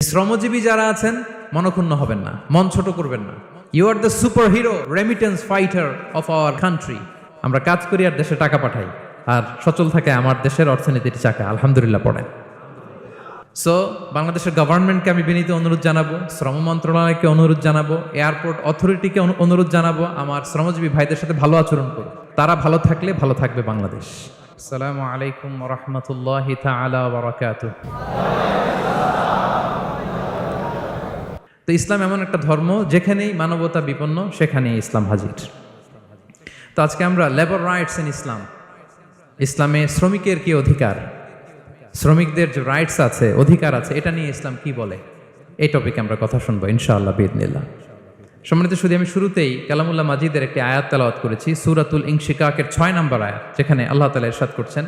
শ্রমজীবী যারা আছেন মনক্ষুণ্ণ হবেন না, মন ছোট করবেন না। You are the superhero remittance fighter of our country. আমরা কাজ করি আর দেশে টাকা পাঠাই, আর সচল থাকে আমার দেশের অর্থনীতির চাকা। আলহামদুলিল্লাহ পড়েন। সো বাংলাদেশের গভর্নমেন্টকে আমি বিনীত অনুরোধ জানাবো, শ্রম মন্ত্রণালয়কে অনুরোধ জানাবো, এয়ারপোর্ট অথরিটিকে অনুরোধ জানাবো, আমার শ্রমজীবী ভাইদের সাথে ভালো আচরণ করুন। তারা ভালো থাকলে ভালো থাকবে বাংলাদেশ। আসসালামু আলাইকুম ওয়া রাহমাতুল্লাহি তাআলা ওয়া বারাকাতুহু। তো ইসলাম এমন একটা ধর্ম যেখানেই মানবতা বিপন্ন সেখানেই ইসলাম হাজির। তো আজকে আমরা লেবার রাইটস ইন ইসলাম, ইসলামে শ্রমিকের কি অধিকার, শ্রমিকদের যে রাইটস আছে, অধিকার আছে, এটা নিয়ে ইসলাম কি বলে, এই টপিকে আমরা কথা শুনবো ইনশাআল্লাহ বিইذনিল্লাহ। সম্মানিত শুধু আমি শুরুতেই কালামুল্লাহ মাজিদের একটি আয়াত তেলাওয়াত করেছি, সূরাতুল ইনশিকাকের 6 নম্বর আয়াত, যেখানে আল্লাহ তাআলা ইরশাদ করছেন,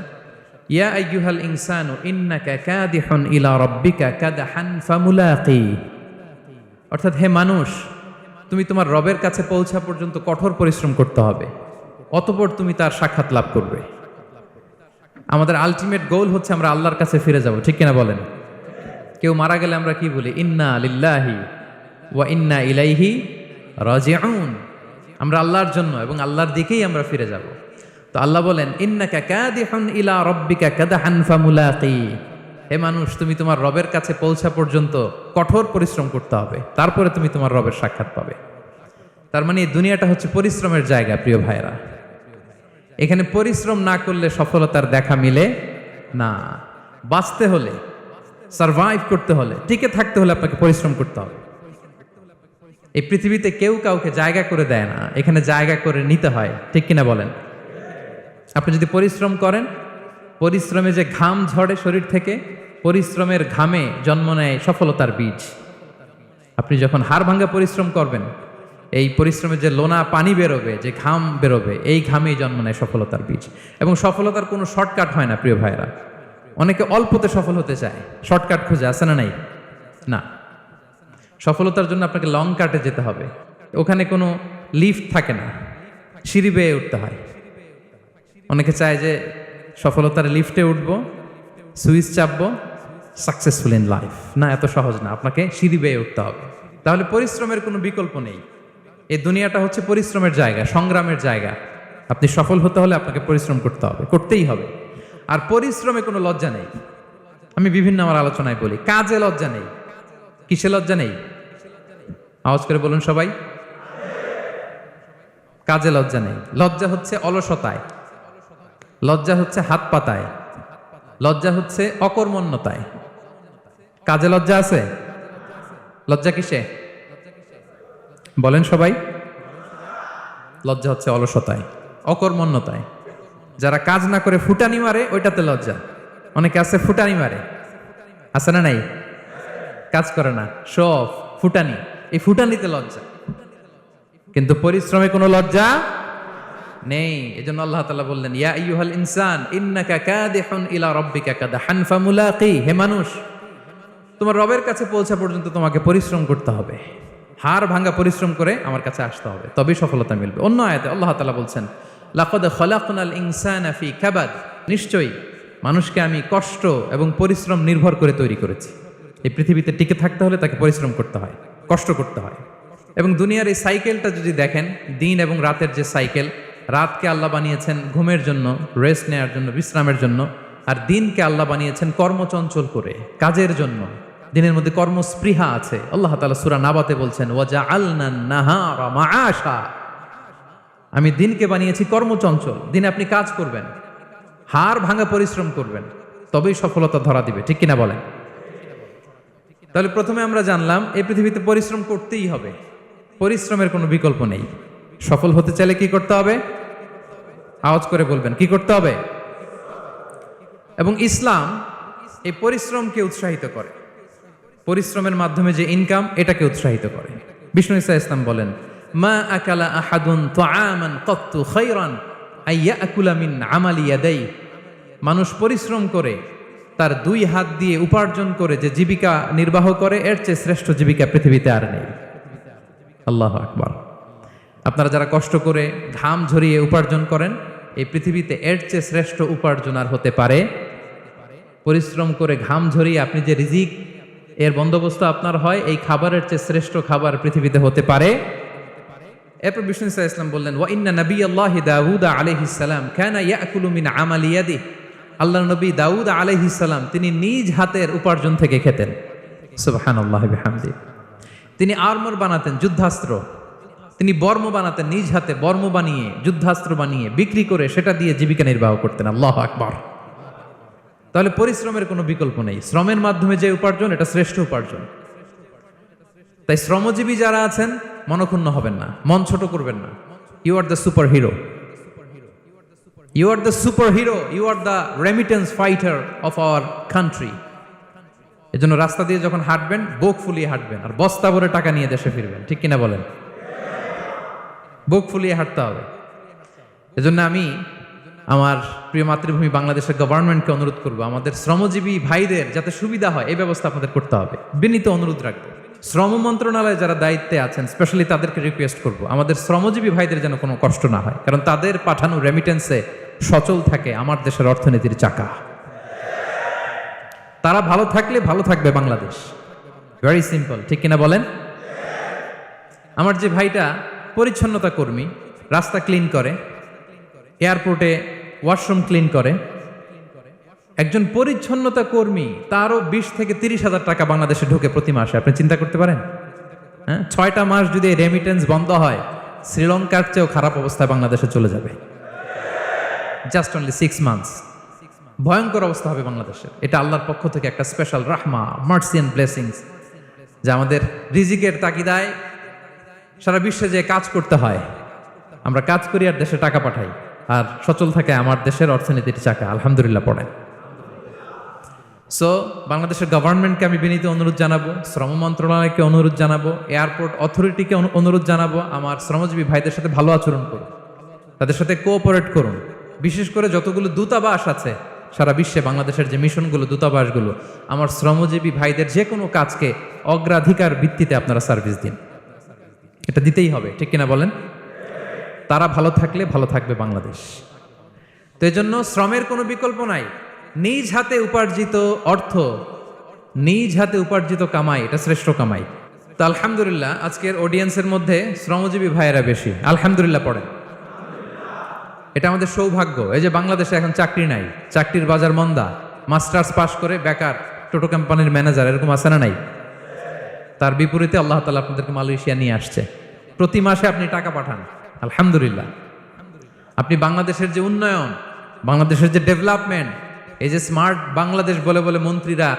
ইয়া আইয়ুহাল ইনসানু ইন্নাকা কাদিহুন ইলা রাব্বিকা কাদহান ফামুলাকি। অর্থাৎ হে মানুষ, তুমি তোমার রবের কাছে পৌঁছা পর্যন্ত কঠোর পরিশ্রম করতে হবে, অতঃপর তুমি তার সাক্ষাৎ লাভ করবে। আমাদের আলটিমেট গোল হচ্ছে আমরা আল্লাহর কাছে ফিরে যাব, ঠিক কিনা বলেন? কেউ মারা গেলে আমরা কি বলি? ইন্না লিল্লাহি ওয়া ইন্না ইলাইহি রাজিউন। আমরা আল্লাহর জন্য এবং আল্লাহর দিকেই আমরা ফিরে যাব। তো আল্লাহ বলেন, ইন্নাকা কাদিহুন ইলা রাব্বিকা কাদহান ফামুলাকি। হে মানুষ, তুমি তোমার রবের কাছে পৌঁছা পর্যন্ত কঠোর পরিশ্রম করতে হবে, তারপরে তুমি তোমার রবের সাক্ষাৎ পাবে। তার মানে এই দুনিয়াটা হচ্ছে পরিশ্রমের জায়গা। প্রিয় ভাইরা, এখানে পরিশ্রম না করলে সফলতার দেখা মিলে না। বাঁচতে হলে, সারভাইভ করতে হলে, টিকে থাকতে হলে আপনাকে পরিশ্রম করতে হবে। এই পৃথিবীতে কেউ কাউকে জায়গা করে দেয় না, এখানে জায়গা করে নিতে হয়, ঠিক কিনা বলেন? আপনি যদি পরিশ্রম করেন, পরিশ্রমে যে ঘাম ঝরে শরীর থেকে, পরিশ্রমের ঘামে জন্ম নেয় সফলতার বীজ। আপনি যখন হাড় ভাঙ্গা পরিশ্রম করবেন, এই পরিশ্রমে যে লোনা পানি বেরোবে, যে ঘাম বেরোবে, এই ঘামেই জন্ম নেয় সফলতার বীজ। এবং সফলতার কোনো শর্টকাট হয় না প্রিয় ভাইরা। অনেকে অল্পতে সফল হতে চায়, শর্টকাট খুঁজে, আছে না নাই? না, সফলতার জন্য আপনাকে লং কাটে যেতে হবে। ওখানে কোনো লিফট থাকে না, সিঁড়ি বেয়ে উঠতে হয়। অনেকে চায় যে সফলতার লিফটে উঠবো, সুইচ চাপবো, সাকসেসফুল ইন লাইফ। না, এত সহজ না, আপনাকে সিঁড়ি বেয়ে উঠতে হবে। তাহলে পরিশ্রমের কোনো বিকল্প নেই। এই দুনিয়াটা হচ্ছে পরিশ্রমের জায়গা, সংগ্রামের জায়গা। আপনি সফল হতে হলে আপনাকে পরিশ্রম করতে হবে, করতেই হবে। আর পরিশ্রমে কোনো লজ্জা নেই। আমি বিভিন্ন আমার আলোচনায় বলি, কাজে লজ্জা নেই। কিসে লজ্জা নেই? আওয়াজ করে বলুন সবাই। কাজে লজ্জা নেই। লজ্জা হচ্ছে অলসতায়, লজ্জা হচ্ছে হাত পাতায়, লজ্জা হচ্ছে অকর্মণ্যতায়। কাজে লজ্জা আছে? লজ্জা কিসে বলেন সবাই? লজ্জা হচ্ছে অলসতায়, অকর্মণ্যতায়। যারা কাজ না করে ফুটানি মারে, ওইটাতে লজ্জা। অনেকে আছে ফুটানি মারে, আছে না নাই? কাজ করে না, শো অফ, ফুটানি। এই ফুটানিতে লজ্জা, কিন্তু পরিশ্রমে কোনো লজ্জা নেই। এজন্য আল্লাহ তাআলা বললেন, ইয়া আইয়ুহাল ইনসান ইন্নাকা কাদিহুন ইলা রাব্বিকা কাদহান ফামুলাকি। হে মানুষ, তোমার রবের কাছে পৌঁছা পর্যন্ত তোমাকে পরিশ্রম করতে হবে, হাড় ভাঙা পরিশ্রম করে আমার কাছে আসতে হবে, তবেই সফলতা মিলবে। অন্য আয়াতে আল্লাহ তাআলা বলছেন, লাকাদ খালাকনাল ইনসানা ফি কাবাদ। নিশ্চয়ই মানুষকে আমি কষ্ট এবং পরিশ্রম নির্ভর করে তৈরি করেছি। এই পৃথিবীতে টিকে থাকতে হলে তাকে পরিশ্রম করতে হয়, কষ্ট করতে হয়। এবং দুনিয়ার এই সাইকেলটা যদি দেখেন, দিন এবং রাতের যে সাইকেল, রাতকে আল্লাহ বানিয়েছেন ঘুমের জন্য, রেস্ট নেওয়ার জন্য, বিশ্রামের জন্য, আর দিনকে আল্লাহ বানিয়েছেন কর্মচঞ্চল করে, কাজের জন্য। দিনের মধ্যে কর্মস্পৃহা আছে। আল্লাহ তাআলা সূরা নাবাতে বলছেন, ওয়াজআলনান নাহারা মাআশা। আমি দিনকে বানিয়েছি কর্মচঞ্চল। দিনে আপনি কাজ করবেন, হাড় ভাঙা পরিশ্রম করবেন, তবেই সফলতা ধরা দিবে, ঠিক কিনা বলেন? তাহলে প্রথমে আমরা জানলাম এই পৃথিবীতে পরিশ্রম করতেই হবে, পরিশ্রমের কোনো বিকল্প নেই। সফল হতে চাইলে কি করতে হবে? আওয়াজ করে বলবেন, কি করতে হবে? এবং ইসলাম এই পরিশ্রমকে উৎসাহিত করে, পরিশ্রমের মাধ্যমে যে ইনকাম, এটাকে উৎসাহিত করে। বিষ্ণু ঈসা ইসলাম বলেন, মা আকালা আহাদুন তুআমান কাত্তু খায়রান আইয়াকুলা মিন আমালি ইয়াদাই। মানুষ পরিশ্রম করে তার দুই হাত দিয়ে উপার্জন করে যে জীবিকা নির্বাহ করে, এর চেয়ে শ্রেষ্ঠ জীবিকা পৃথিবীতে আর নেই। আল্লাহু আকবার। আপনারা যারা কষ্ট করে ঘাম ঝরিয়ে উপার্জন করেন, এই পৃথিবীতে এর চেয়ে শ্রেষ্ঠ উপার্জন আর হতে পারে? পরিশ্রম করে ঘাম ঝরিয়ে আপনি যে রিজিক এর বন্দোবস্ত আপনার হয়, এই খাবারের চেয়ে শ্রেষ্ঠ খাবার পৃথিবীতে হতে পারে। এরপর বিষ্ণু ইসলাম বললেন, ওয়া ইন্না নাবিয়াল্লাহি দাউদ আলাইহিস সালাম কানা ইয়াকুলু মিন আমালি ইয়াদিহি, আল্লাহর নবী দাউদ আলাইহিস সালাম তিনি নিজ হাতের উপার্জন থেকে খেতেন। সুবহানাল্লাহি বিহামদিহি। তিনি আর্মর বানাতেন, যুদ্ধাস্ত্র, তিনি বর্ম বানাতেন, নিজ হাতে বর্ম বানিয়ে যুদ্ধাস্ত্র বানিয়ে বিক্রি করে সেটা দিয়ে জীবিকা নির্বাহ করতেন। আল্লাহু আকবার। তাহলে পরিশ্রমের কোনো বিকল্প নেই, শ্রমের মাধ্যমে যে উপার্জন এটা শ্রেষ্ঠ উপার্জন। তাই শ্রমজীবী যারা আছেন মনক্ষুণ্ণ হবেন না, মন ছোট করবেন না। You are the superhero, you are the superhero, you are the remittance fighter of our country. এজন্য রাস্তা দিয়ে যখন হাঁটবেন বুক ফুলিয়ে হাঁটবেন, আর বস্তা ভরে টাকা নিয়ে দেশে ফিরবেন, ঠিক কিনা বলেন? বুক ফুলিয়ে হাঁটতে হবে। এজন্য আমি আমার প্রিয় মাতৃভূমি বাংলাদেশের গভর্নমেন্টকে অনুরোধ করব, আমাদের শ্রমজীবী ভাইদের যাতে সুবিধা হয় এই ব্যবস্থা আপনাদের করতে হবে। বিনীত অনুরোধ রাখবো, শ্রম মন্ত্রণালয়ে যারা দায়িত্বে আছেন স্পেশালি তাদেরকে রিকোয়েস্ট করব, আমাদের শ্রমজীবী ভাইদের যেন কোনো কষ্ট না হয়, কারণ তাদের পাঠানো রেমিটেন্সে সচল থাকে আমার দেশের অর্থনীতির চাকা। তারা ভালো থাকলে ভালো থাকবে বাংলাদেশ। ভেরি সিম্পল, ঠিক কিনা বলেন? আমার যে ভাইটা পরিচ্ছন্নতা কর্মী, রাস্তা ক্লিন করে, এয়ারপোর্টে ওয়াশরুম ক্লিন করে, একজন পরিচ্ছন্নতা কর্মী তারও 20 থেকে 30 হাজার টাকা বাংলাদেশে ঢোকে প্রতি মাসে। আপনি চিন্তা করতে পারেন? হ্যাঁ, 6টা মাস যদি রেমিটেন্স বন্ধ হয় শ্রীলঙ্কার চেয়েও খারাপ অবস্থায় বাংলাদেশে চলে যাবে। Just only 6 months. ভয়ঙ্কর অবস্থা হবে বাংলাদেশের। এটা আল্লাহর পক্ষ থেকে একটা স্পেশাল রাহমা, মার্সি এন্ড ব্লেসিংস, যা আমাদের রিজিকের তাগিদায় সারা বিশ্বে যে কাজ করতে হয়, আমরা কাজ করি আর দেশে টাকা পাঠাই, আর সচল থাকে আমার দেশের অর্থনীতির চাকা। আলহামদুলিল্লাহ পড়েন। সো বাংলাদেশের গভর্নমেন্টকে আমি বিনীত অনুরোধ জানাবো, শ্রম মন্ত্রণালয়কে অনুরোধ জানাবো, এয়ারপোর্ট অথরিটিকে অনুরোধ জানাবো, আমার শ্রমজীবী ভাইদের সাথে ভালো আচরণ করুন, তাদের সাথে কোঅপারেট করুন। বিশেষ করে যতগুলো দূতাবাস আছে সারা বিশ্বে, বাংলাদেশের যে মিশনগুলো, দূতাবাসগুলো, আমার শ্রমজীবী ভাইদের যে কোনো কাজকে অগ্রাধিকার ভিত্তিতে আপনারা সার্ভিস দিন। এটা দিতেই হবে, ঠিক কিনা বলেন? তারা ভালো থাকলে ভালো থাকবে বাংলাদেশ। তো এই জন্য শ্রমের কোনো বিকল্প নাই। নিজ হাতে উপার্জিত অর্থ, নিজ হাতে উপার্জিত কামাই, এটা শ্রেষ্ঠ কামাই। তো আলহামদুলিল্লাহ আজকের অডিয়েন্সের মধ্যে শ্রমজীবী ভাইয়েরা বেশি। আলহামদুলিল্লাহ পড়েন। এটা আমাদের সৌভাগ্য। এই যে বাংলাদেশে এখন চাকরি নাই, চাকরির বাজার মন্দা, মাস্টার্স পাশ করে বেকার টোটো কোম্পানির ম্যানেজার, এরকম আছে না নাই? তার বিপরীতে আল্লাহ তাআলা আপনাদেরকে মালয়েশিয়া নিয়ে আসছে। প্রতি মাসে আপনি টাকা পাঠান, আলহামদুলিল্লাহ। আপনি বাংলাদেশের যে উন্নয়ন, বাংলাদেশের যে ডেভেলপমেন্ট, এই যে স্মার্ট বাংলাদেশ বলে বলে মন্ত্রীরা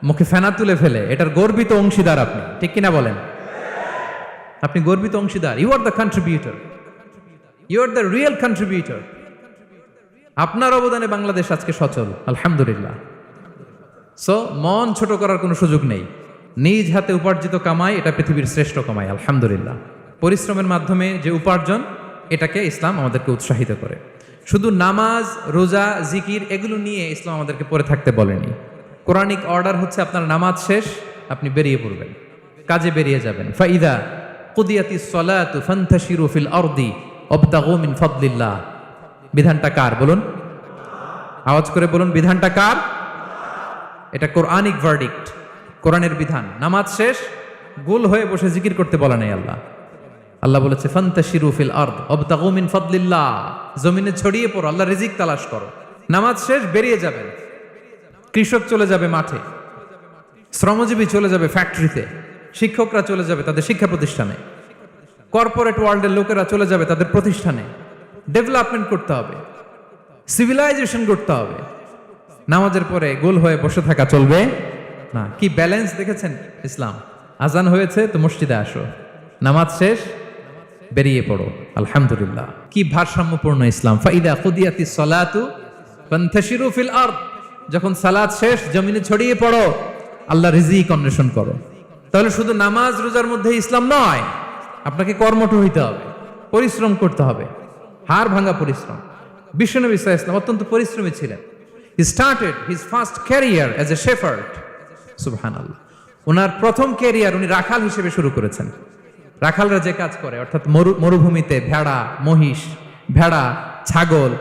মুখে ফেনা তুলে ফেলে, এটার গর্বিত অংশীদার আপনি, ঠিক কিনা বলেন? আপনি গর্বিত অংশীদার। You are the contributor, you are the real contributor. আপনার অবদানে বাংলাদেশ আজকে সচল, আলহামদুলিল্লাহ। সো মন ছোট করার কোনো সুযোগ নেই। নিজ হাতে উপার্জিত কামাই, এটা পৃথিবীর শ্রেষ্ঠ কামাই, আলহামদুলিল্লাহ। পরিশ্রমের মাধ্যমে যে উপার্জন, এটাকে ইসলাম আমাদেরকে উৎসাহিত করে। শুধু নামাজ, রোজা, জিকির এগুলো নিয়ে ইসলাম আমাদেরকে পড়ে থাকতে বলেনি। কোরআনিক অর্ডার হচ্ছে আপনার নামাজ শেষ, আপনি বেরিয়ে পড়বেন, কাজে বেরিয়ে যাবেন। ফাইদা কুদিয়াতিস সালাতু ফান্তাশিরু ফিল আরদি ওয়াবতাগু মিন ফাদলিল্লাহ। বিধানটা কার বলুন? আওয়াজ করে বলুন, বিধানটা কার? এটা কোরআনিক ভার্ডিক্ট, কোরআনের বিধান। নামাজ শেষ, গোল হয়ে বসে জিকির করতে বলা নাই আল্লাহ। আল্লাহ বলেছে ফান্তাশিরু ফিল আরদ ওয়াবতাগু মিন ফাদলিল্লাহ, জমিনে ছড়িয়ে পড়ো, আল্লাহ রিজিক তালাশ করো। নামাজ শেষ, বেরিয়ে যাবেন। কৃষক চলে যাবে মাঠে, শ্রমজীবী চলে যাবে ফ্যাক্টরিতে, শিক্ষকরা চলে যাবে তাদের শিক্ষা প্রতিষ্ঠানে, কর্পোরেট ওয়ার্ল্ডের লোকেরা চলে যাবে তাদের প্রতিষ্ঠানে। ডেভেলপমেন্ট করতে হবে, সিভিলাইজেশন করতে হবে। নামাজের পরে গোল হয়ে বসে থাকা চলবে না। কি ব্যালেন্স দেখেছেন ইসলাম? আজান হয়েছে তো মসজিদে আসো, নামাজ শেষ বেরিয়ে পড়ো, আলহামদুলিল্লাহ। কি ভারসাম্যপূর্ণ ইসলাম। ফাইদা কুদিয়াতিস সালাতু ফান্তাশিরু ফিল আরদ, যখন সালাত শেষ জমিনে ছড়িয়ে পড়ো, আল্লাহ রিজিক অন্বেষণ করো। তাহলে শুধু নামাজ রোজার মধ্যে ইসলাম নয়, আপনাকে কর্মঠ হইতে হবে, পরিশ্রম করতে হবে, হাড় ভাঙা পরিশ্রম। বিশ্বনবী সাল্লাল্লাহু আলাইহি ওয়াসাল্লাম অত্যন্ত পরিশ্রমী ছিলেন। He started his first career as a shepherd. সুবহানাল্লাহ। ওনার প্রথম ক্যারিয়ার উনি রাখাল হিসেবে শুরু করেছেন। রাখালরা যে কাজ করে, অর্থাৎ মরুভূমিতে ভেড়া, মহিষ, ভেড়া, ছাগল,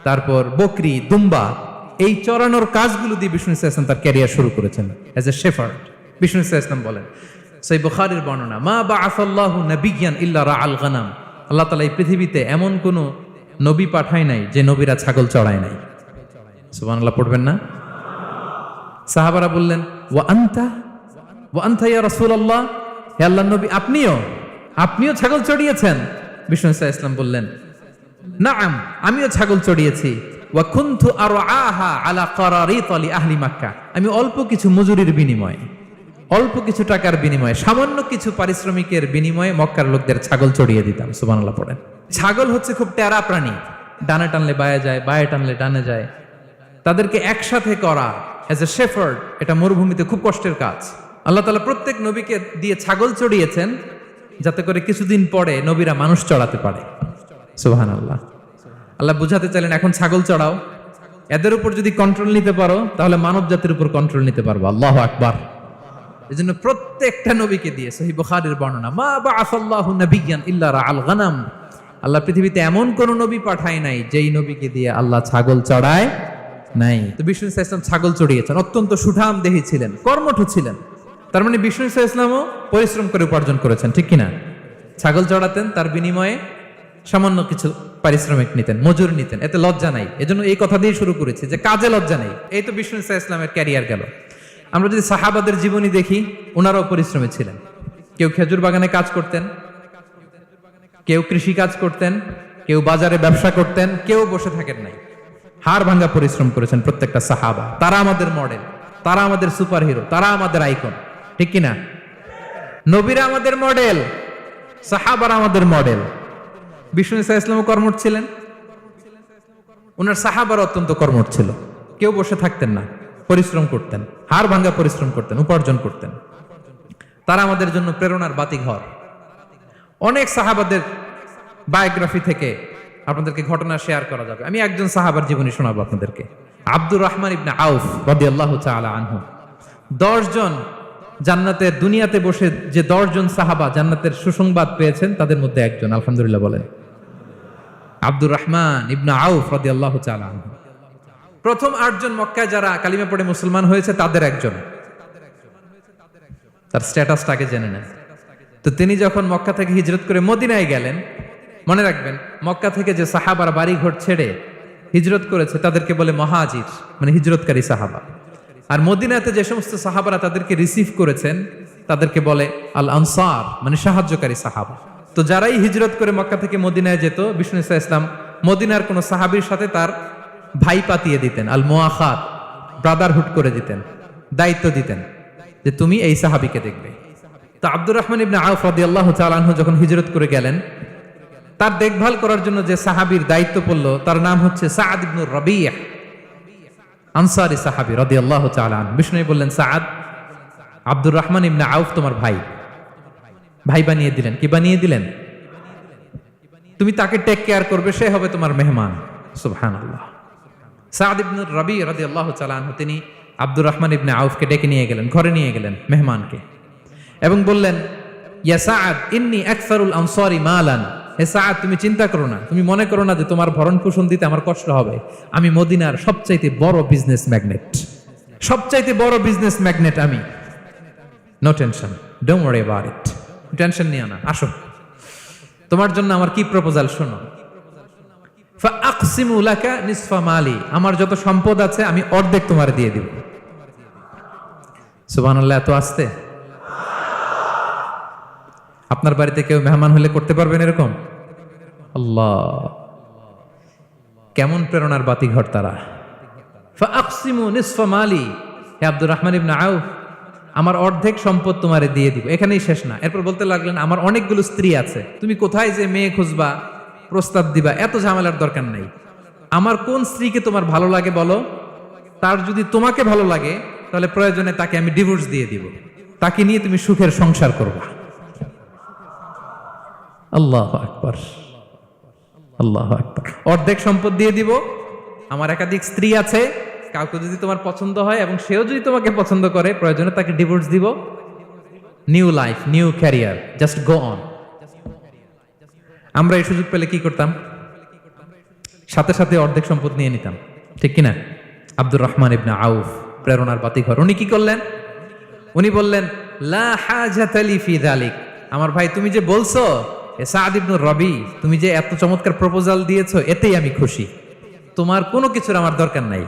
তারপর বকরি, দুম্বা, এই চরানোর কাজগুলো দিয়ে বিষ্ণু সাল্লাল্লাহু আলাইহি ওয়াসাল্লাম তার ক্যারিয়ার শুরু করেছেন এজ এ শেফার্ড। বিষ্ণু ইসলাম বলেন, সেই বুখারীর বর্ণনা, মা বাআসাল্লাহু নাবিয়্যান ইল্লা রাআল গানাম, আল্লাহ তাআলা এই পৃথিবীতে এমন কোন নবী পাঠায় নাই যে নবীরা ছাগল চড়ায় নাই। সুবহানাল্লাহ পড়বেন না? সাহাবারা বললেন, ওয়া আনতা ইয়া রাসূলুল্লাহ, হে আল্লাহর নবী আপনিও ছাগল চড়িয়েছেন? বিষ্ণু ইসলাম বললেন, নাআম, আমিও ছাগল চড়িয়েছি। ওয়া কুনতু আরআহা আলা কারারিত লি আহলি মক্কা, আমি অল্প কিছু মজুরির বিনিময়ে, অল্প কিছু টাকার বিনিময়ে, সামান্য কিছু পারিশ্রমিকের বিনিময়ে মক্কার লোকদের ছাগল চড়িয়ে দিতাম। সুবহানাল্লাহ পড়েন। ছাগল হচ্ছে খুব টেরা প্রাণী, ডানে টানলে বায়ে যায়, বায়ে টানলে ডানে যায়। তাদেরকে একসাথে করা এজ এ শেফার্ড, এটা মরুভূমিতে খুব কষ্টের কাজ। আল্লাহ তাআলা প্রত্যেক নবীকে দিয়ে ছাগল চড়িয়েছেন যাতে করে কিছুদিন পরে নবীরা মানুষ চড়াতে পারে। সুবহানাল্লাহ। আল্লাহ বুঝাতে চাইলেন, এখন ছাগল চড়াও, এদের উপর যদি কন্ট্রোল নিতে পারো তাহলে মানব জাতির উপর কন্ট্রোল নিতে পারবো। আল্লাহু আকবার। এজন্য প্রত্যেকটা নবীকে দিয়ে, সহিহ বুখারীর বর্ণনা, মা বাআসাল্লাহু নাবিয়্যান ইল্লা রাআল গানাম, আল্লাহ পৃথিবীতে এমন কোন নবী পাঠায় নাই যেই নবীকে দিয়ে আল্লাহ ছাগল চড়ায় নাই। তো বিষ্ণু ইসলাম ছাগল চড়িয়েছেন, অত্যন্ত সুঠাম দেহী ছিলেন, কর্মঠ ছিলেন। তার মানে বিষ্ণু ইসলামও পরিশ্রম করে উপার্জন করেছেন, ঠিক কিনা? ছাগল চড়াতেন, তার বিনিময়ে সামান্য কিছু পারিশ্রমিক নিতেন, মজুর নিতেন, এতে লজ্জা নাই। এজন্য এই কথা দিয়ে শুরু করেছে যে কাজে লজ্জা নেই। এই তো বিষ্ণু ইসলামের ক্যারিয়ার গেল। আমরা যদি সাহাবাদের জীবনী দেখি, ওনারাও পরিশ্রমী ছিলেন। কেউ খেজুর বাগানে কাজ করতেন, কেউ কৃষি কাজ করতেন, কেউ বাজারে ব্যবসা করতেন, কেউ বসে থাকেন নাই। হাড় ভাঙ্গা পরিশ্রম করেছেন প্রত্যেকটা সাহাবা। তারা আমাদের মডেল, তারা আমাদের সুপার হিরো, তারা আমাদের আইকন, ঠিক কিনা? নবীরা আমাদের মডেল, সাহাবারা আমাদের মডেল। বিষ্ণু ইসলামও কর্মঠ ছিলেন, ওনার সাহাবারা অত্যন্ত কর্মঠ ছিল। কেউ বসে থাকতেন না, পরিশ্রম করতেন, হাড় ভাঙ্গা পরিশ্রম করতেন, উপার্জন করতেন। তারা আমাদের জন্য প্রেরণার বাতিঘর। অনেক সাহাবাদের বায়োগ্রাফি থেকে আপনাদেরকে ঘটনা শেয়ার করা যাবে। আমি একজন সাহাবার জীবনী শোনাবো আপনাদেরকে। আব্দুর রহমান ইবনে আউফ রাদিয়াল্লাহু তাআলা আনহু। 10 জন জান্নাতের, দুনিয়াতে বসে যে 10 জন সাহাবা জান্নাতের সুসংবাদ পেয়েছেন তাদের মধ্যে একজন, আলহামদুলিল্লাহ বলেন। আব্দুর রহমান ইবনে আউফ রাদিয়াল্লাহু তাআলা আনহু প্রথম 8 জন মক্কায় যারা কালিমা পড়ে মুসলমান হয়েছে তাদের একজন। তার স্ট্যাটাসটাকে জেনে নেন। তো তিনি যখন মক্কা থেকে হিজরত করে মদিনায় গেলেন, মনে রাখবেন মক্কা থেকে যে সাহাবার বাড়ি ঘর ছেড়ে হিজরত করেছে তাদেরকে বলে মহাজির, মানে হিজরতকারী সাহাবা। আর মদিনাতে যে সমস্ত সাহাবারা তাদেরকে রিসিভ করেছেন তাদেরকে বলে আল আনসার, মানে সাহায্যকারী সাহাবা। তো যারাই হিজরত করে মক্কা থেকে মদিনায় যেত, বিষ্ণু ইসলাম মদিনার কোন সাহাবীর সাথে তার ভাই পাতিয়ে দিতেন, আল মুআখাত, ব্রাদারহুড করে দিতেন, দায়িত্ব দিতেন যে তুমি এই সাহাবীকে দেখবে। তো আব্দুর রহমান ইবনে আউফ রাদিয়াল্লাহু তাআলা আনহু যখন হিজরত করে গেলেন, তার দেখভাল করার জন্য যে সাহাবীর দায়িত্ব পড়লো তার নাম হচ্ছে সাআদ ইবনে রাবিয়া, আনসারী সাহাবী রাদিয়াল্লাহু তাআলা আনহু। বিষ্ণু বললেন, সাআদ, আব্দুর রহমান ইবনে আউফ তোমার ভাই, ভাই বানিয়ে দিলেন। কি বানিয়ে দিলেন? তুমি তাকে টেক কেয়ার করবে, সে হবে তোমার মেহমান। সুবহানাল্লাহ। সাআদ ইবনে রাবিয়া রাদিয়াল্লাহু তাআলা আনহু তিনি আব্দুর রহমান ইবনে আউফকে ডেকে নিয়ে গেলেন, ঘরে নিয়ে গেলেন মেহমানকে, এবং বললেন, ইয়া সাআদ ইন্নী আকসারুল আনসারি মালান, হে সাআদ তুমি চিন্তা করো না, তুমি মনে করো না যে তোমার ভরণ পোষণ দিতে আমার কষ্ট হবে। আমি মদিনার সবচাইতে বড় বিজনেস ম্যাগনেট, সবচাইতে বড় বিজনেস ম্যাগনেট আমি। No tension, don't worry about it, tension নিও না, আসো তোমার জন্য আমার কি প্রপোজাল শোনো। ফাআকসিমু লাকা নিসফা মালি, আমার যত সম্পদ আছে আমি অর্ধেক তোমার দিয়ে দিব। সুবহানাল্লাহ। এত আসতে আপনার বাড়িতে কেউ মেহমান হলে করতে পারবেন এরকম? আল্লাহ, কেমন প্রেরণার বাতিঘর তারা। ফাআকসিমু নিসফা মালি, হে আব্দুর রহমান ইবনে আউফ, আমার অর্ধেক সম্পদ তোমারে দিয়ে দিব। এখানেই শেষ না, এরপর বলতে লাগলেন, আমার অনেকগুলো স্ত্রী আছে, তুমি কোথায় যে মেয়ে খুঁজবা, প্রস্তাব দিবা, এত ঝামেলার দরকার নাই। আমার কোন স্ত্রীকে তোমার ভালো লাগে বলো, তার যদি তোমাকে ভালো লাগে তাহলে প্রয়োজনে তাকে আমি ডিভোর্স দিয়ে দিব, তাকে নিয়ে তুমি সুখের সংসার করবা। আল্লাহু আকবার, আল্লাহু আকবার। অর্ধেক সম্পদ দিয়ে দিব, আমার একাধিক স্ত্রী আছে, কাউকে যদি তোমার পছন্দ হয় এবং সেও যদি তোমাকে পছন্দ করে, প্রয়োজনে তাকে ডিভোর্স দিব। New life, new career, just go on. আমরা এই সুযোগ পেলে কি করতাম? সাথে সাথে অর্ধেক সম্পদ নিয়ে নিতাম, ঠিক কিনা? আব্দুর রহমান ইবনে আউফ প্রেরণার বাতিঘর। উনি কি করলেন? উনি বললেন, লা হাজাতা লি ফি যালিক। আমার ভাই, তুমি যে বলছো সাদ ইবনুর রবি, তুমি যে এত চমৎকার প্রপোজাল দিয়েছো, এতেই আমি খুশি। তোমার কোনো কিছুর আমার দরকার নাই।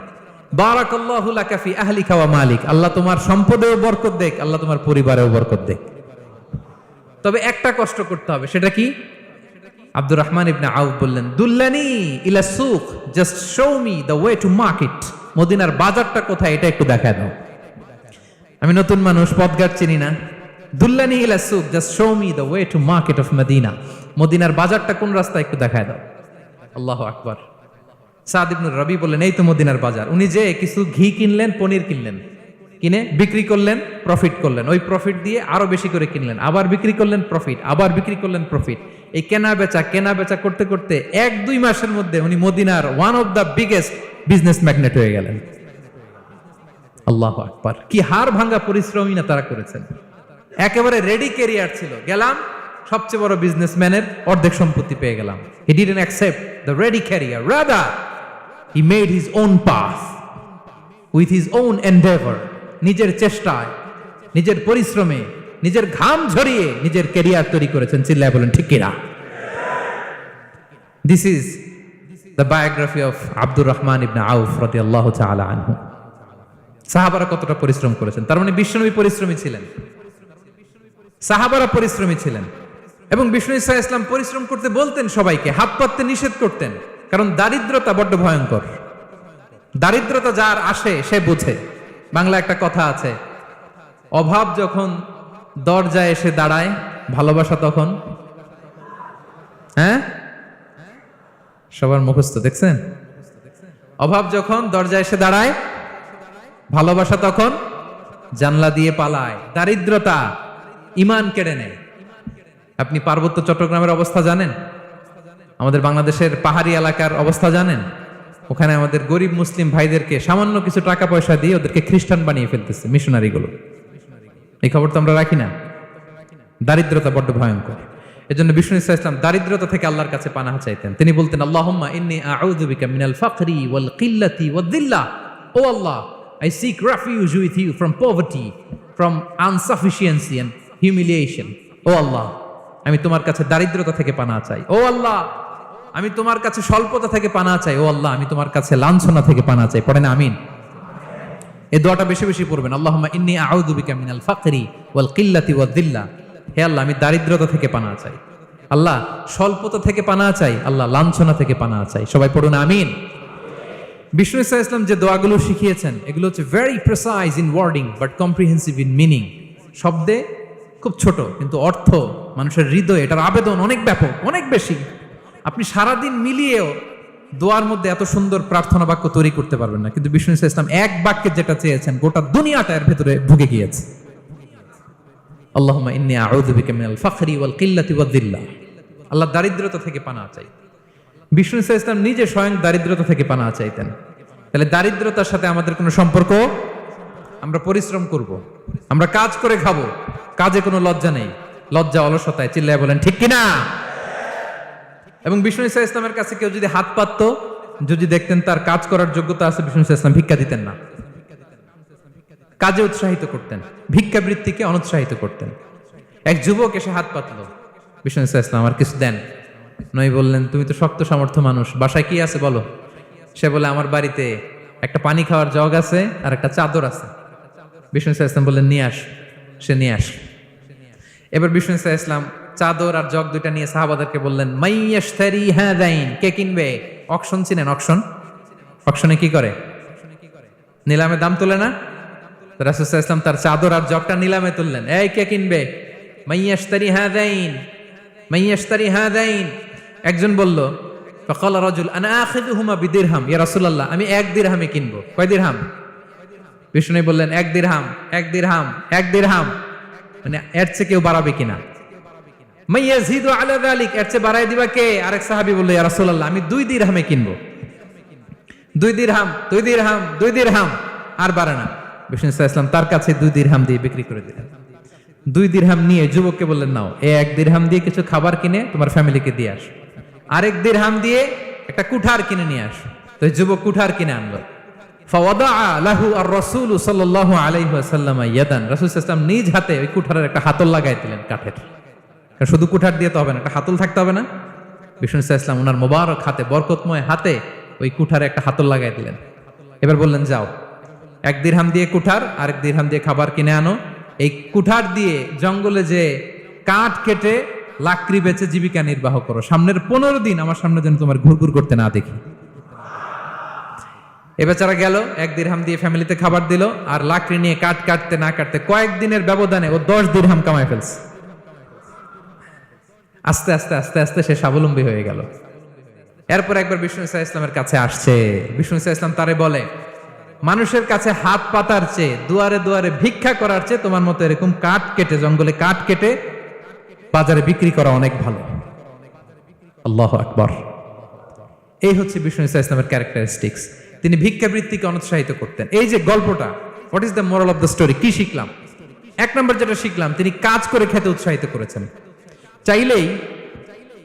বারাকাল্লাহু লাকা ফি আহলিকা ওয়া মালিক। আল্লাহ তোমার সম্পদেও বরকত দেখ, আল্লাহ তোমার পরিবারেও বরকত দেখ। তবে একটা কষ্ট করতে হবে, সেটা কি? আব্দুর রহমান ইবনে আউফ বললেন, দুল্লানি ইলা সুক, just show me the way to market. মদিনার বাজারটা কোথায়, এটা একটু দেখায় দাও। আমি নতুন মানুষ, পথঘাট চিনি না। দুল্লানি ইলা সুক, just show me the way to market of Medina. মদিনার বাজারটা কোন রাস্তা, একটু দেখায় দাও। আল্লাহু আকবার। সাদ ইবনুর রবি বললেন, এই তো মদিনার বাজার। উনি যে কিছু ঘি কিনলেন, পনির কিনলেন, কিনে বিক্রি করলেন, প্রফিট করলেন। ওই প্রফিট দিয়ে আরো বেশি করে কিনলেন, আবার বিক্রি করলেন, প্রফিট, আবার বিক্রি করলেন, প্রফিট। এই কেনা বেচা করতে করতে 1-2 মাসের মধ্যে উনি মদিনার one of the biggest business magnate হয়ে গেলেন। আল্লাহু আকবার। কি হাড় ভাঙ্গা পরিশ্রমই না তারা করেছেন। একেবারে রেডি ক্যারিয়ার ছিল, গেলাম সবচেয়ে বড় বিজনেসম্যানের অর্ধেক সম্পত্তি পেয়ে গেলাম। He didn't accept the ready career, rather he made his own path with his own Endeavour. নিজের চেষ্টায়, নিজের পরিশ্রমে, নিজের ঘাম ঝরিয়ে নিজের ক্যারিয়ার তৈরি করেছেন। চিল্লায় বলেন ঠিক কিনা? This is the biography of Abdur Rahman ibn Awf রাদিয়াল্লাহু তাআলা আনহু। সাহাবারা কতটা পরিশ্রম করেছেন। তার মানে বিশ্বনবী পরিশ্রমী ছিলেন, সাহাবারা পরিশ্রমী ছিলেন। এবং বিষ্ণু ইসা ইসলাম পরিশ্রম করতে বলতেন সবাইকে, হাত পাততে নিষেধ করতেন। কারণ দারিদ্রতা বড্ড ভয়ঙ্কর। দারিদ্রতা যার আসে সে বোঝে। বাংলা একটা কথা আছে, অভাব যখন দরজায় এসে দাঁড়ায়, ভালোবাসা তখন। হ্যাঁ, সবার মুখস্থ দেখছেন? অভাব যখন দরজায় এসে দাঁড়ায়, ভালোবাসা তখন জানলা দিয়ে পালায়। দারিদ্রতা ঈমান কেড়ে নেয়। আপনি পার্বত্য চট্টগ্রামের অবস্থা জানেন? আমাদের বাংলাদেশের পাহাড়ি এলাকার অবস্থা জানেন? ওখানে আমাদের গরিব মুসলিম ভাইদেরকে সামান্য কিছু টাকা পয়সা দিয়ে ওদেরকে খ্রিস্টান বানিয়ে ফেলতেছে মিশনারিগুলো। এই খবর তো আমরা রাখি না। দারিদ্রতা বড্ড ভয়ঙ্কর। এজন্য বিষ্ণু ইসা ইসলাম দারিদ্রতা থেকে আল্লাহর কাছে পানাহ চাইতেন। তিনি বলতেন, আল্লাহুম্মা ইন্নী আউযু বিকা মিনাল ফাকরি ওয়াল কিল্লাতি ওয়াদ-দিল্লা। ও আল্লাহ, I seek refuge with you from poverty, from insufficiency and humiliation. ও আল্লাহ, আমি তোমার কাছে দারিদ্রতা থেকে পানাহ চাই। ও আল্লাহ, আমি তোমার কাছে স্বল্পতা থেকে পানাহ চাই। ও আল্লাহ, আমি তোমার কাছে লাঞ্ছনা থেকে পানাহ চাই। পড়েন আমিন। এই দোয়াটা বেশি বেশি পড়বেন। আল্লাহুম্মা ইন্নী আউযু বিকা মিনাল ফাকরি ওয়াল কিল্লাতি ওয়াদ-দিল্লা। হে আল্লাহ, আমি দারিদ্রতা থেকে পানাহ চাই। আল্লাহ, স্বল্পতা থেকে পানাহ চাই। আল্লাহ, লাঞ্ছনা থেকে পানাহ চাই। সবাই পড়ুন আমিন। বিষ্ণু ইসা ইসলাম যে দোয়াগুলো শিখিয়েছেন, এগুলো হচ্ছে very precise in wording but comprehensive in meaning. শব্দে খুব ছোট, কিন্তু অর্থ মানুষের হৃদয়ে এটার আবেদন অনেক ব্যাপক, অনেক বেশি। আপনি সারাদিন মিলিয়েও দোয়ার মধ্যে এত সুন্দর প্রার্থনা বাক্য তৈরি করতে পারবেন না। কিন্তু বিষ্ণু ইসা ইসলাম এক বাক্যে যেটা চেয়েছেন, গোটা দুনিয়াটা এর ভেতরে ঢুকে গিয়েছে। আল্লাহুম্মা ইন্নী আউযু বিকা মিনাল ফাকরি ওয়াল কিল্লাতি ওয়াদ-দিল্লা। আল্লাহ, দারিদ্রতা থেকে পানাহ চাই। বিষ্ণু ইসা ইসলাম নিজে স্বয়ং দারিদ্রতা থেকে পানাহ চাইতেন। তাহলে দারিদ্রতার সাথে আমাদের কোনো সম্পর্ক? আমরা পরিশ্রম করব, আমরা কাজ করে খাবো, কাজে কোনো লজ্জা নেই। লজ্জা অলসতায়। চিল্লায় বলেন ঠিক কিনা? এবং বিষ্ণু ইসা ইসলামের কাছে কেউ যদি হাত পাততো, যদি দেখতেন তার কাজ করার যোগ্যতা আছে, বিষ্ণু ইসা ইসলাম ভিক্ষা দিতেন না, কাজে উৎসাহিত করতেন, ভিক্ষাবৃত্তিকে অনুৎসাহিত করতেন। এক যুবক এসে হাত পাতলো, বিষ্ণু ইসা ইসলাম, আর কিছু দেন। নই বললেন, তুমি তো শক্ত সামর্থ্য মানুষ, বাসায় কি আছে বলো? সে বলে, আমার বাড়িতে একটা পানি খাওয়ার জগ আছে আর একটা চাদর আছে। বিষ্ণু ইসা ইসলাম বললেন, নিয়ে আস। সে নিয়ে আস। এবার বিষ্ণু ইসা ইসলাম চাদর আর জগ দুইটা নিয়ে সাহাবাদেরকে বললেন, মাইয়াশতারি হাযাইন, কে কিনবে? অকশন চিনেন? অকশন, অকশনে কি করে? নিলামে দাম তোলে না? রাসূল সাল্লাল্লাহু আলাইহি ওয়াসাল্লাম তার চাদর আর জগটা নিলামে তুললেন। এই কে কিনবে? মাইয়াশতারি হাযাইন, মাইয়াশতারি হাযাইন। একজন বলল, ফাকাল রাজুল আনা আখিযুহুমা বিদিরহাম, ইয়া রাসূলুল্লাহ, আমি 1 দিরহামে কিনবো। কয় দিরহাম? বিষ্ণু বললেন, 1 দিরহাম, 1 দিরহাম, 1 দিরহাম। মানে এর চেয়ে কেউ বাড়াবে কিনা? মাইয়াজিদু আলা যালিক, এর চেয়ে বাড়ায় দিবা কে? আরেক সাহাবী বলল, ইয়া রাসূলুল্লাহ, আমি 2 দিরহামে কিনবো। 2 দিরহাম, 2 দিরহাম, 2 দিরহাম, আর বাড়ে না। বিষ্ণু সাল্লাল্লাহু আলাইহি ওয়াসাল্লাম তার কাছে 2 দিরহাম দিয়ে বিক্রি করে দিলেন। 2 দিরহাম নিয়ে যুবককে বললেন, নাও, এই 1 দিরহাম দিয়ে কিছু খাবার কিনে তোমার ফ্যামিলিকে দিয়ে আস। আরেক দিরহাম দিয়ে একটা কুঠার কিনে নিয়ে আস। তো যুবক কুঠার কিনে আনলো। ফাওয়াদাআ লাহু আর-রাসূল সাল্লাল্লাহু আলাইহি ওয়াসাল্লাম ইয়াদান, রাসূল সাল্লাল্লাহু আলাইহি ওয়াসাল্লাম নিজ হাতে ওই কুঠারের একটা হাতল লাগাই দিলেন কাঠের। কারণ শুধু কুঠার দিয়ে তো হবে না, একটা হাতল থাকতে হবে না? বিষ্ণু সাল্লাল্লাহু আলাইহি ওয়াসাল্লাম ওনার মোবারক হাতে, বরকতময় হাতে ওই কুঠারে একটা হাতল লাগাই দিলেন। এবার বললেন, যাও, 1 দিরহাম দিয়ে কুঠার, আর 1 দিরহাম দিয়ে খাবার কিনে আনো। এই কুঠার দিয়ে জঙ্গলে যে কাঠ কেটে লাকড়ি বেচে জীবিকা নির্বাহ করো। সামনের 15 দিন আমার সামনে যেন তোমার ঘুরঘুর করতে না দেখি। এ বেচারা গেল, 1 দিরহাম দিয়ে ফ্যামিলিতে খাবার দিল, আর লাকড়ি নিয়ে কাঠ কাটতে না কাটতে কয়েকদিনের ব্যবধানে ও 10 দিরহাম কামাই ফেলছে। আস্তে আস্তে আস্তে আস্তে সে স্বাবলম্বী হয়ে গেল। এরপর একবার বিষ্ণু সাল্লাল্লাহু আলাইহি ওয়াসাল্লামের কাছে আসছে। বিষ্ণু সাল্লাল্লাহু আলাইহি ওয়াসাল্লাম তারে বলে, মানুষের কাছে হাত পাতার চেয়ে, দুয়ারে দুয়ারে ভিক্ষা করার চেয়ে তোমার মতো এরকম কাঠ কেটে, জঙ্গলে কাঠ কেটে বাজারে বিক্রি করা অনেক ভালো। আল্লাহু আকবার। এই হচ্ছে বিষ্ণু সাল্লাল্লাহু আলাইহি ওয়াসাল্লামের ক্যারেক্টারিস্টিক্স। তিনি ভিক্ষাবৃত্তিকে অনুৎসাহিত করতেন। এই যে গল্পটা, what is the moral of the story? কি শিখলাম? 1 নম্বর যেটা শিখলাম, তিনি কাজ করে খেতে উৎসাহিত করেছেন। চাইলেই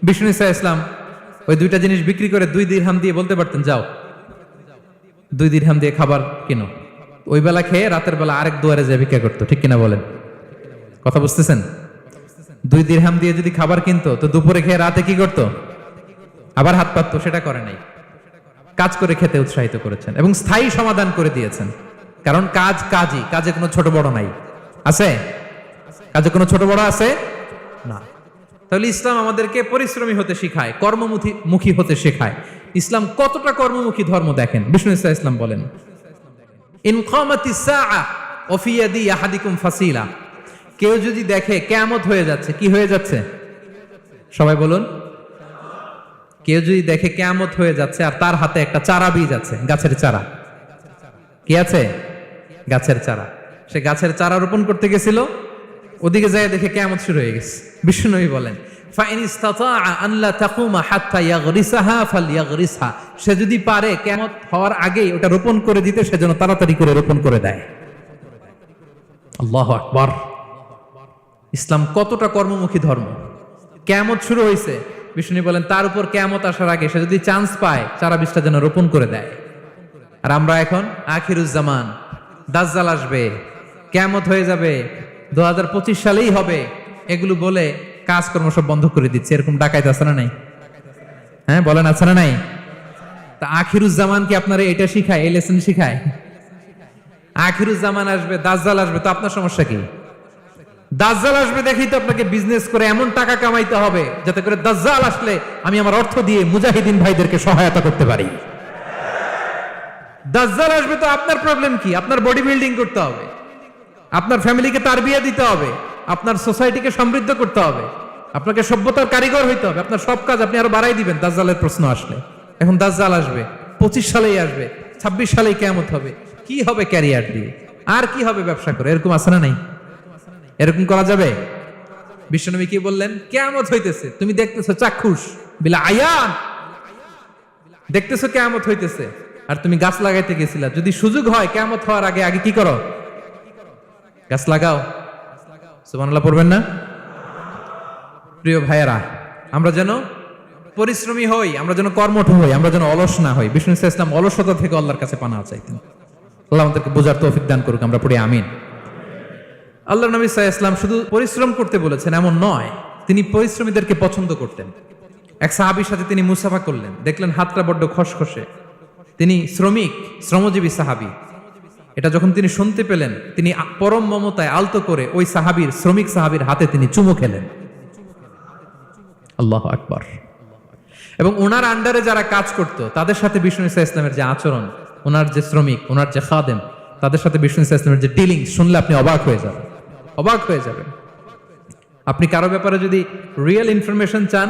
বিষ্ণু সাল্লাল্লাহু আলাইহি ওয়াসাল্লাম ওই 2টা জিনিস বিক্রি করে 2 দিরহাম দিয়ে বলতে পারতেন, যাও 2 দিরহাম দিয়ে খাবার কিনো। ওই বেলা খেয়ে রাতের বেলা আরেক দুয়ারে যে ভিক্ষা করতো, ঠিক কিনা বলেন? কথা বুঝতেছেন? 2 দিরহাম দিয়ে যদি খাবার কিনতো, তো দুপুরে খেয়ে রাতে কি করতো? আবার হাত পাততো। সেটা করে নাই, কাজ করে খেতে উৎসাহিত করেছেন এবং স্থায়ী সমাধান করে দিয়েছেন। কারণ কাজ কাজই, কাজে কোনো ছোট বড় নাই। আছে? কাজে কোনো ছোট বড় আছে না। তাহলে ইসলাম আমাদেরকে পরিশ্রমী হতে শেখায়, কর্মমুখী হতে শেখায়। ইসলাম কতটা কর্মমুখী ধর্ম দেখেন। বিষ্ণু ইসলাম বলেন, ইন কামাতিস সাআ ওয়া ফি ইয়াদি আহাদিকুম ফাসিলা। কেউ যদি দেখে কিয়ামত হয়ে যাচ্ছে, কি হয়ে যাচ্ছে? সবাই বলুন। কেউ যদি দেখে কিয়ামত হয়ে যাচ্ছে আর তার হাতে একটা চারা বীজ আছে, গাছের চারা। কি আছে? গাছের চারা। সে গাছের চারা রোপণ করতে গেছিল, ওদিকে যায় দেখে কিয়ামত শুরু হয়ে গেছে। বিষ্ণুনবী বলেন, ফাইন ইসতাতাআ আন লা তাকুমা হাত্তা ইয়াগরিসাহা ফালইয়াগরিসহা। সে যদি পারে কিয়ামত হওয়ার আগেই ওটা রোপণ করে দিতে, সেজন্য তাড়াতাড়ি করে রোপণ করে দেয়। আল্লাহু আকবার। ইসলাম কতটা কর্মমুখী ধর্ম। কিয়ামত শুরু হয়েছে, বিষ্ণু বলেন তার উপর কিয়ামত আসার আগে সে যদি চান্স পায়, চারা বীজটা যেন রোপণ করে দেয়। আর আমরা এখন আখিরুজ্জামান, দাজ্জাল আসবে, কিয়ামত হয়ে যাবে, 2025 সালেই হবে, এগুলো বলে কাজকর্ম সব বন্ধ করে দিচ্ছে। এরকম ডাকাইতে আছে না নাই? হ্যাঁ বলেন, আছে না নাই? তা আখিরুজ্জামান কি আপনারা এটা শিখায়, এই লেসন শিখায়? আখিরুজ্জামান আসবে, দাজ্জাল আসবে, তো আপনার সমস্যা কি? দাজ্জাল আসবে দেখেই তো আপনাকে বিজনেস করে এমন টাকা কামাইতে হবে যাতে করে দাজ্জাল আসলে আমি আমার অর্থ দিয়ে মুজাহিদিন ভাইদেরকে সহায়তা করতে পারি। দাজ্জাল আসবে তো আপনার প্রবলেম কি? আপনার বডি বিল্ডিং করতে হবে, আপনার ফ্যামিলিকে তারবিয়া দিতে হবে, আপনার সোসাইটিকে সমৃদ্ধ করতে হবে, আপনাকে সভ্যতার কারিগর হইতে হবে। আপনার সব কাজ আপনি আরো বাড়াই দিবেন দাজ্জালের প্রশ্ন আসলে। এখন দাজ্জাল আসবে, 25 সালেই আসবে, 26 সালেই কিয়ামত হবে। কি হবে ক্যারিয়ার দিয়ে? আর কি হবে ব্যবসা করে? এরকম আছে না নাই? এরকম করা যাবে? বিশ্বনবী কি বললেন? কিয়ামত হইতেছে, তুমি দেখতেছো চাক্ষুষ বিলা আয়ান, দেখতেছো কিয়ামত হইতেছে, আর তুমি গাছ লাগাইতে গেছিলা। যদি সুযোগ হয় কিয়ামত হওয়ার আগে আগে কি করো? গাছ লাগাও। সুবহানাল্লাহ পড়বেন না? প্রিয় ভাইয়েরা, আমরা যেন পরিশ্রমী হই, আমরা যেন কর্মঠ হই, আমরা যেন অলস না হই। বিষ্ণু ইসলাম অলসতা থেকে আল্লাহর কাছে পানা চাইতেন। আল্লাহ আমাদেরকে বোঝার তৌফিক দান করুক, আমরা পড়ি আমিন। আল্লাহর নবী সাল্লাল্লাহু আলাইহি ওয়াসাল্লাম শুধু পরিশ্রম করতে বলেছেন এমন নয়, তিনি পরিশ্রমীদেরকে পছন্দ করতেন। এক সাহাবীর সাথে তিনি মুসাফা করলেন, দেখলেন হাতটা বড্ড খসখসে। তিনি শ্রমজীবী সাহাবী। এটা যখন তিনি শুনতে পেলেন, তিনি পরম মমতায় আলতো করে ওই শ্রমিক সাহাবীর হাতে তিনি চুমু খেলেন। আল্লাহু আকবার। এবং ওনার আন্ডারে যারা কাজ করত তাদের সাথে বিষ্ণু ইসলামের যে আচরণ, ওনার যে শ্রমিক, ওনার যে খাদেম, তাদের সাথে বিষ্ণু ইসলামের যে ডিলিং শুনলে আপনি অবাক হয়ে যাবেন, অবাক হয়ে যাবেন। আপনি কারো ব্যাপারে যদি রিয়েল ইনফরমেশন চান,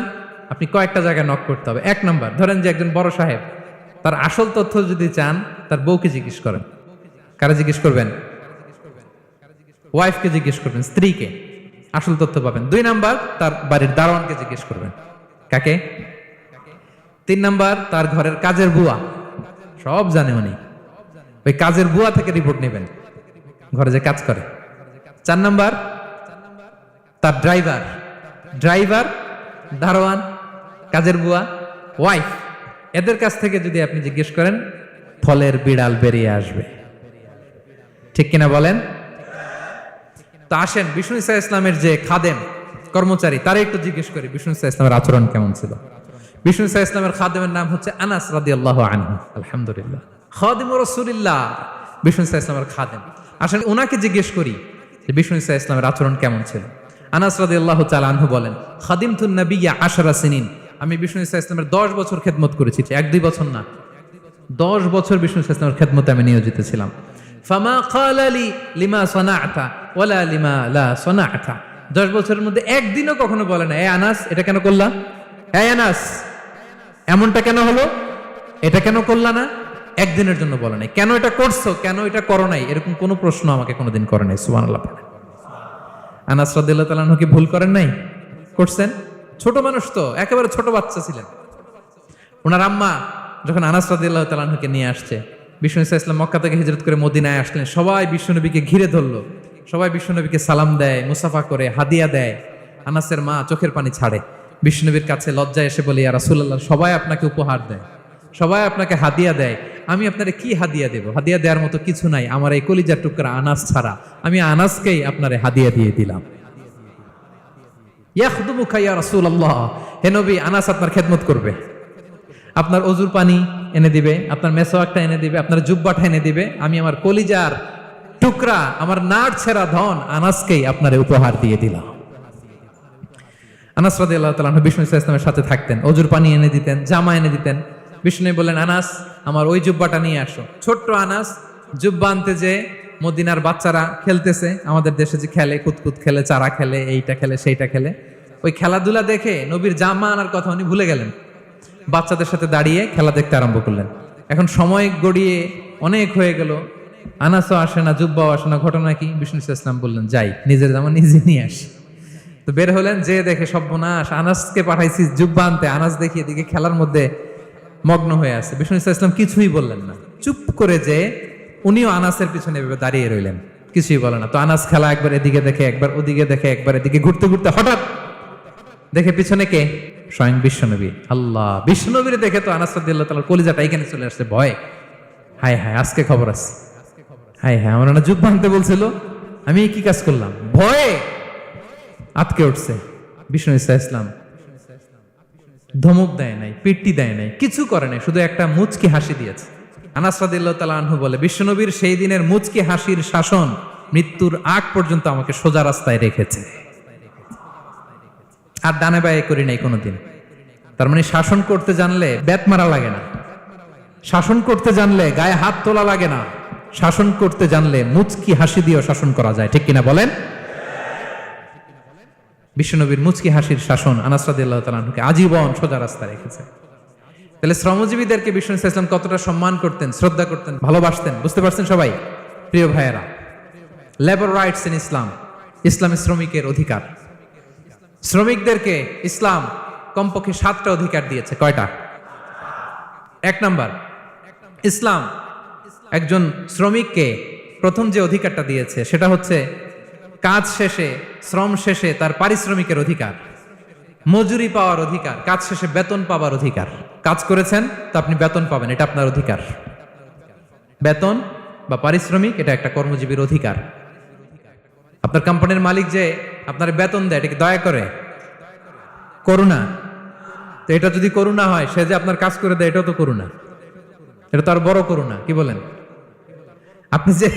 আপনি কয়েকটা জায়গায় নক করতে হবে। 1 নাম্বার, ধরেন যে একজন বড় সাহেব, তার আসল তথ্য যদি চান, তার বউকে জিজ্ঞেস করেন। কারে জিজ্ঞেস করবেন? ওয়াইফকে জিজ্ঞেস করবেন, স্ত্রীকে, আসল তথ্য পাবেন। 2 নাম্বার, তার বাড়ির দারোয়ানকে জিজ্ঞেস করবেন। কাকে? 3 নাম্বার, তার ঘরের কাজের বুয়া, সব জানে উনি, ওই কাজের বুয়া থেকে রিপোর্ট নেবেন, ঘরে যে কাজ করে। 4 নাম্বার, তার ড্রাইভার, দারোয়ান, কাজের বুয়া, ওয়াইফ, এদের কাছ থেকে যদি আপনি জিজ্ঞেস করেন, ফলের বিড়াল বেরিয়ে আসবে। ঠিক কিনা বলেন? তো আসেন বিষ্ণু ঈসা ইসলামের যে খাদেম কর্মচারী তারা একটু জিজ্ঞেস করি বিষ্ণু ঈসা ইসলামের আচরণ কেমন ছিল। বিষ্ণু ঈসা ইসলামের খাদেমের নাম হচ্ছে আনাস রাদিয়াল্লাহু আনহু। আলহামদুলিল্লাহ, খাদিমুর রাসূলিল্লাহ, বিষ্ণু ঈসা ইসলামের খাদেম। আসেন ওনাকে জিজ্ঞেস করি যে বিষ্ণু ঈসা ইসলামের আচরণ কেমন ছিল। আনাস রাদিয়াল্লাহু তাআলা আনহু বলেন, খাদিমতুন নবিয়্যা 10 সিনিন, আমি বিষ্ণু ঈসা ইসলামের 10 বছর খেদমত করেছি, 1-2 বছর না, 10 বছর বিষ্ণু ঈসা ইসলামের খেদমতে আমি নিয়োজিত ছিলাম। ফামা ক্বালা লি লিমা সানা'তা ওয়ালা লিমা লা সানা'তা, 10 বছরের মধ্যে একদিনও কখনো বলে না, এ আনাস এটা কেন করলা, এ আনাস এমনটা কেন হলো, এটা কেন করলা না, একদিনের জন্য বলে নাই। কেন এটা করছো, কেন এটা করো নাই, এরকম কোনো প্রশ্ন আমাকে কোনোদিন করে নাই। সুবহানাল্লাহ। আনাস রাদিয়াল্লাহু তাআলা আনহু কি ভুল করেন নাই? করছেন। ছোট মানুষ তো, একেবারে ছোট বাচ্চা ছিলেন। ওনার আম্মা যখন আনাস রাদিয়াল্লাহু তাআলা আনহুকে নিয়ে আসছে, বিষ্ণু ঈসা ইসলাম মক্কা থেকে হিজরত করে মদিনায় আসলেন, সবাই বিশ্বনবীকে ঘিরে ধরলো, সবাই বিশ্বনবীকে সালাম দেয়, মুসাফা করে, হাদিয়া দেয়। আনাসের মা চোখের পানি ছাড়ে, বিশ্বনবীর কাছে লজ্জায় এসে বলে, ইয়া রাসূলুল্লাহ, সবাই আপনাকে উপহার দেয়, সবাই আপনাকে হাদিয়া দেয়, আমি আপনারে কি হাদিয়া দেব? হাদিয়া দেওয়ার মতো কিছু নাই আমার এই কলিজার টুকরা আনাস ছাড়া, আমি আনাসকেই আপনারে হাদিয়া দিয়ে দিলাম। ইয়াখদুমুকা ইয়া রাসূলুল্লাহ, হে নবী, আনাস আপনার খেদমত করবে, আপনার অজুর পানি এনে দিবে, আপনার মেসওয়াকটা এনে দিবে, আপনার জুব্বাটা এনে দিবে, আমি আমার কলিজার টুকরা, আমার নাড় ছেঁড়া ধন আনাসকেই আপনারে উপহার দিয়ে দিলাম। আনাস রাদিয়াল্লাহু তাআলা আনহু বিষ্ণু ঈসা ইসলামের সাথে থাকতেন, অজুর পানি এনে দিতেন, জামা এনে দিতেন। বিষ্ণু বললেন, আনাস আমার ওই জুব্বাটা নিয়ে আসো। ছোট্ট আনাস জুব্বা আনতে যে মদিনার বাচ্চারা খেলতেছে, আমাদের দেশে যে খেলে, কুতকুত খেলে, চারা খেলে, এইটা খেলে সেইটা খেলে, ওই খেলাধুলা দেখে নবীর জামা আনার কথা উনি ভুলে গেলেন, বাচ্চাদের সাথে দাঁড়িয়ে খেলা দেখতে আরম্ভ করলেন। এখন সময় গড়িয়ে অনেক হয়ে গেল, আনাসও আসে না, জুব্বাও আসে না, ঘটনা কি? বিষ্ণু ইসলাম বললেন, যাই নিজের জামা নিজে নিয়ে আসি। তো বের হলেন, যে দেখে সর্বনাশ, আনাসকে পাঠাইছি জুব্বা আনতে, আনাস দেখি এদিকে খেলার মধ্যে মগ্ন হয়ে আছে। বিষ্ণু ইসলাম কিছুই বললেন না, চুপ করে যে উনিও আনাসের পিছনে এভাবে দাঁড়িয়ে রইলেন, কিছুই বলে না। তো আনাস খেলা একবার এদিকে দেখে, একবার ওদিকে দেখে, একবার এদিকে ঘুরতে ঘুরতে হঠাৎ দেখে পিছনে কে? স্বয়ং বিশ্বনবী। আল্লাহ, বিশ্বনবীর দেখে তো আনাস রাদিয়াল্লাহু তাআলার কলিজাটা এখানে চলে আসছে ভয়। হায় হায়, আজকে খবর আছে, হায় হায়, আমার না জুব্বা আনতে বলছিল, আমি কি কাজ করলাম? ভয়ে আটকে উঠছে। বিষ্ণু ঈসা ইসলাম ধমক দেয় নাই, পিট্টি দেয় নাই, কিছু করে নাই, শুধু একটা মুচকি হাসি দিয়েছে। আনাস রাদিয়াল্লাহু তাআলা আনহু বলে, বিশ্বনবীর সেই দিনের মুচকি হাসির শাসন মৃত্যুর আগ পর্যন্ত আমাকে সোজা রাস্তায় রেখেছে, আর ডানে বায়ে করি নাই কোনোদিন। তার মানে শাসন করতে জানলে ব্যাত মারা লাগে না, শাসন করতে জানলে গায়ে হাত তোলা লাগে না, শাসন করতে জানলে মুচকি হাসি দিয়েও শাসন করা যায়। ঠিক কিনা বলেন? বিশ্বনবীর মুচকি হাসির শাসন আনাস রাদিয়াল্লাহু তাআলা আনহুকে আজীবন সোজা রাস্তায় রেখেছে। তাহলে শ্রমজীবীদেরকে বিষ্ণু ইসলাম কতটা সম্মান করতেন, শ্রদ্ধা করতেন, ভালোবাসতেন, বুঝতে পারছেন সবাই? প্রিয় ভাইয়েরা, লেবার রাইটস ইন ইসলাম, ইসলামী শ্রমিকের অধিকার। শ্রমিকদেরকে ইসলাম কমপক্ষে 7টা অধিকার দিয়েছে। কয়টা? 1 নাম্বার, ইসলাম একজন শ্রমিককে প্রথম যে অধিকারটা দিয়েছে সেটা হচ্ছে কাজ শেষে, শ্রম শেষে তার পারিশ্রমিকের অধিকার, মজুরি পাওয়ার অধিকার, কাজ শেষে বেতন পাওয়ার অধিকার। কাজ করেছেন তো আপনি বেতন পাবেন, এটা আপনার অধিকার। বেতন বা পারিশ্রমিক এটা একটা কর্মজীবীর অধিকার। আপনার কোম্পানির মালিক যে আপনার বেতন দেয়, এটা কি দয়া করে? করুণা। তো এটা যদি করুণা হয়, সে যে আপনার কাজ করে দেয়, এটাও তো করুণা, এটা তো আর বড় করুণা। কি বলেন? আপনি যে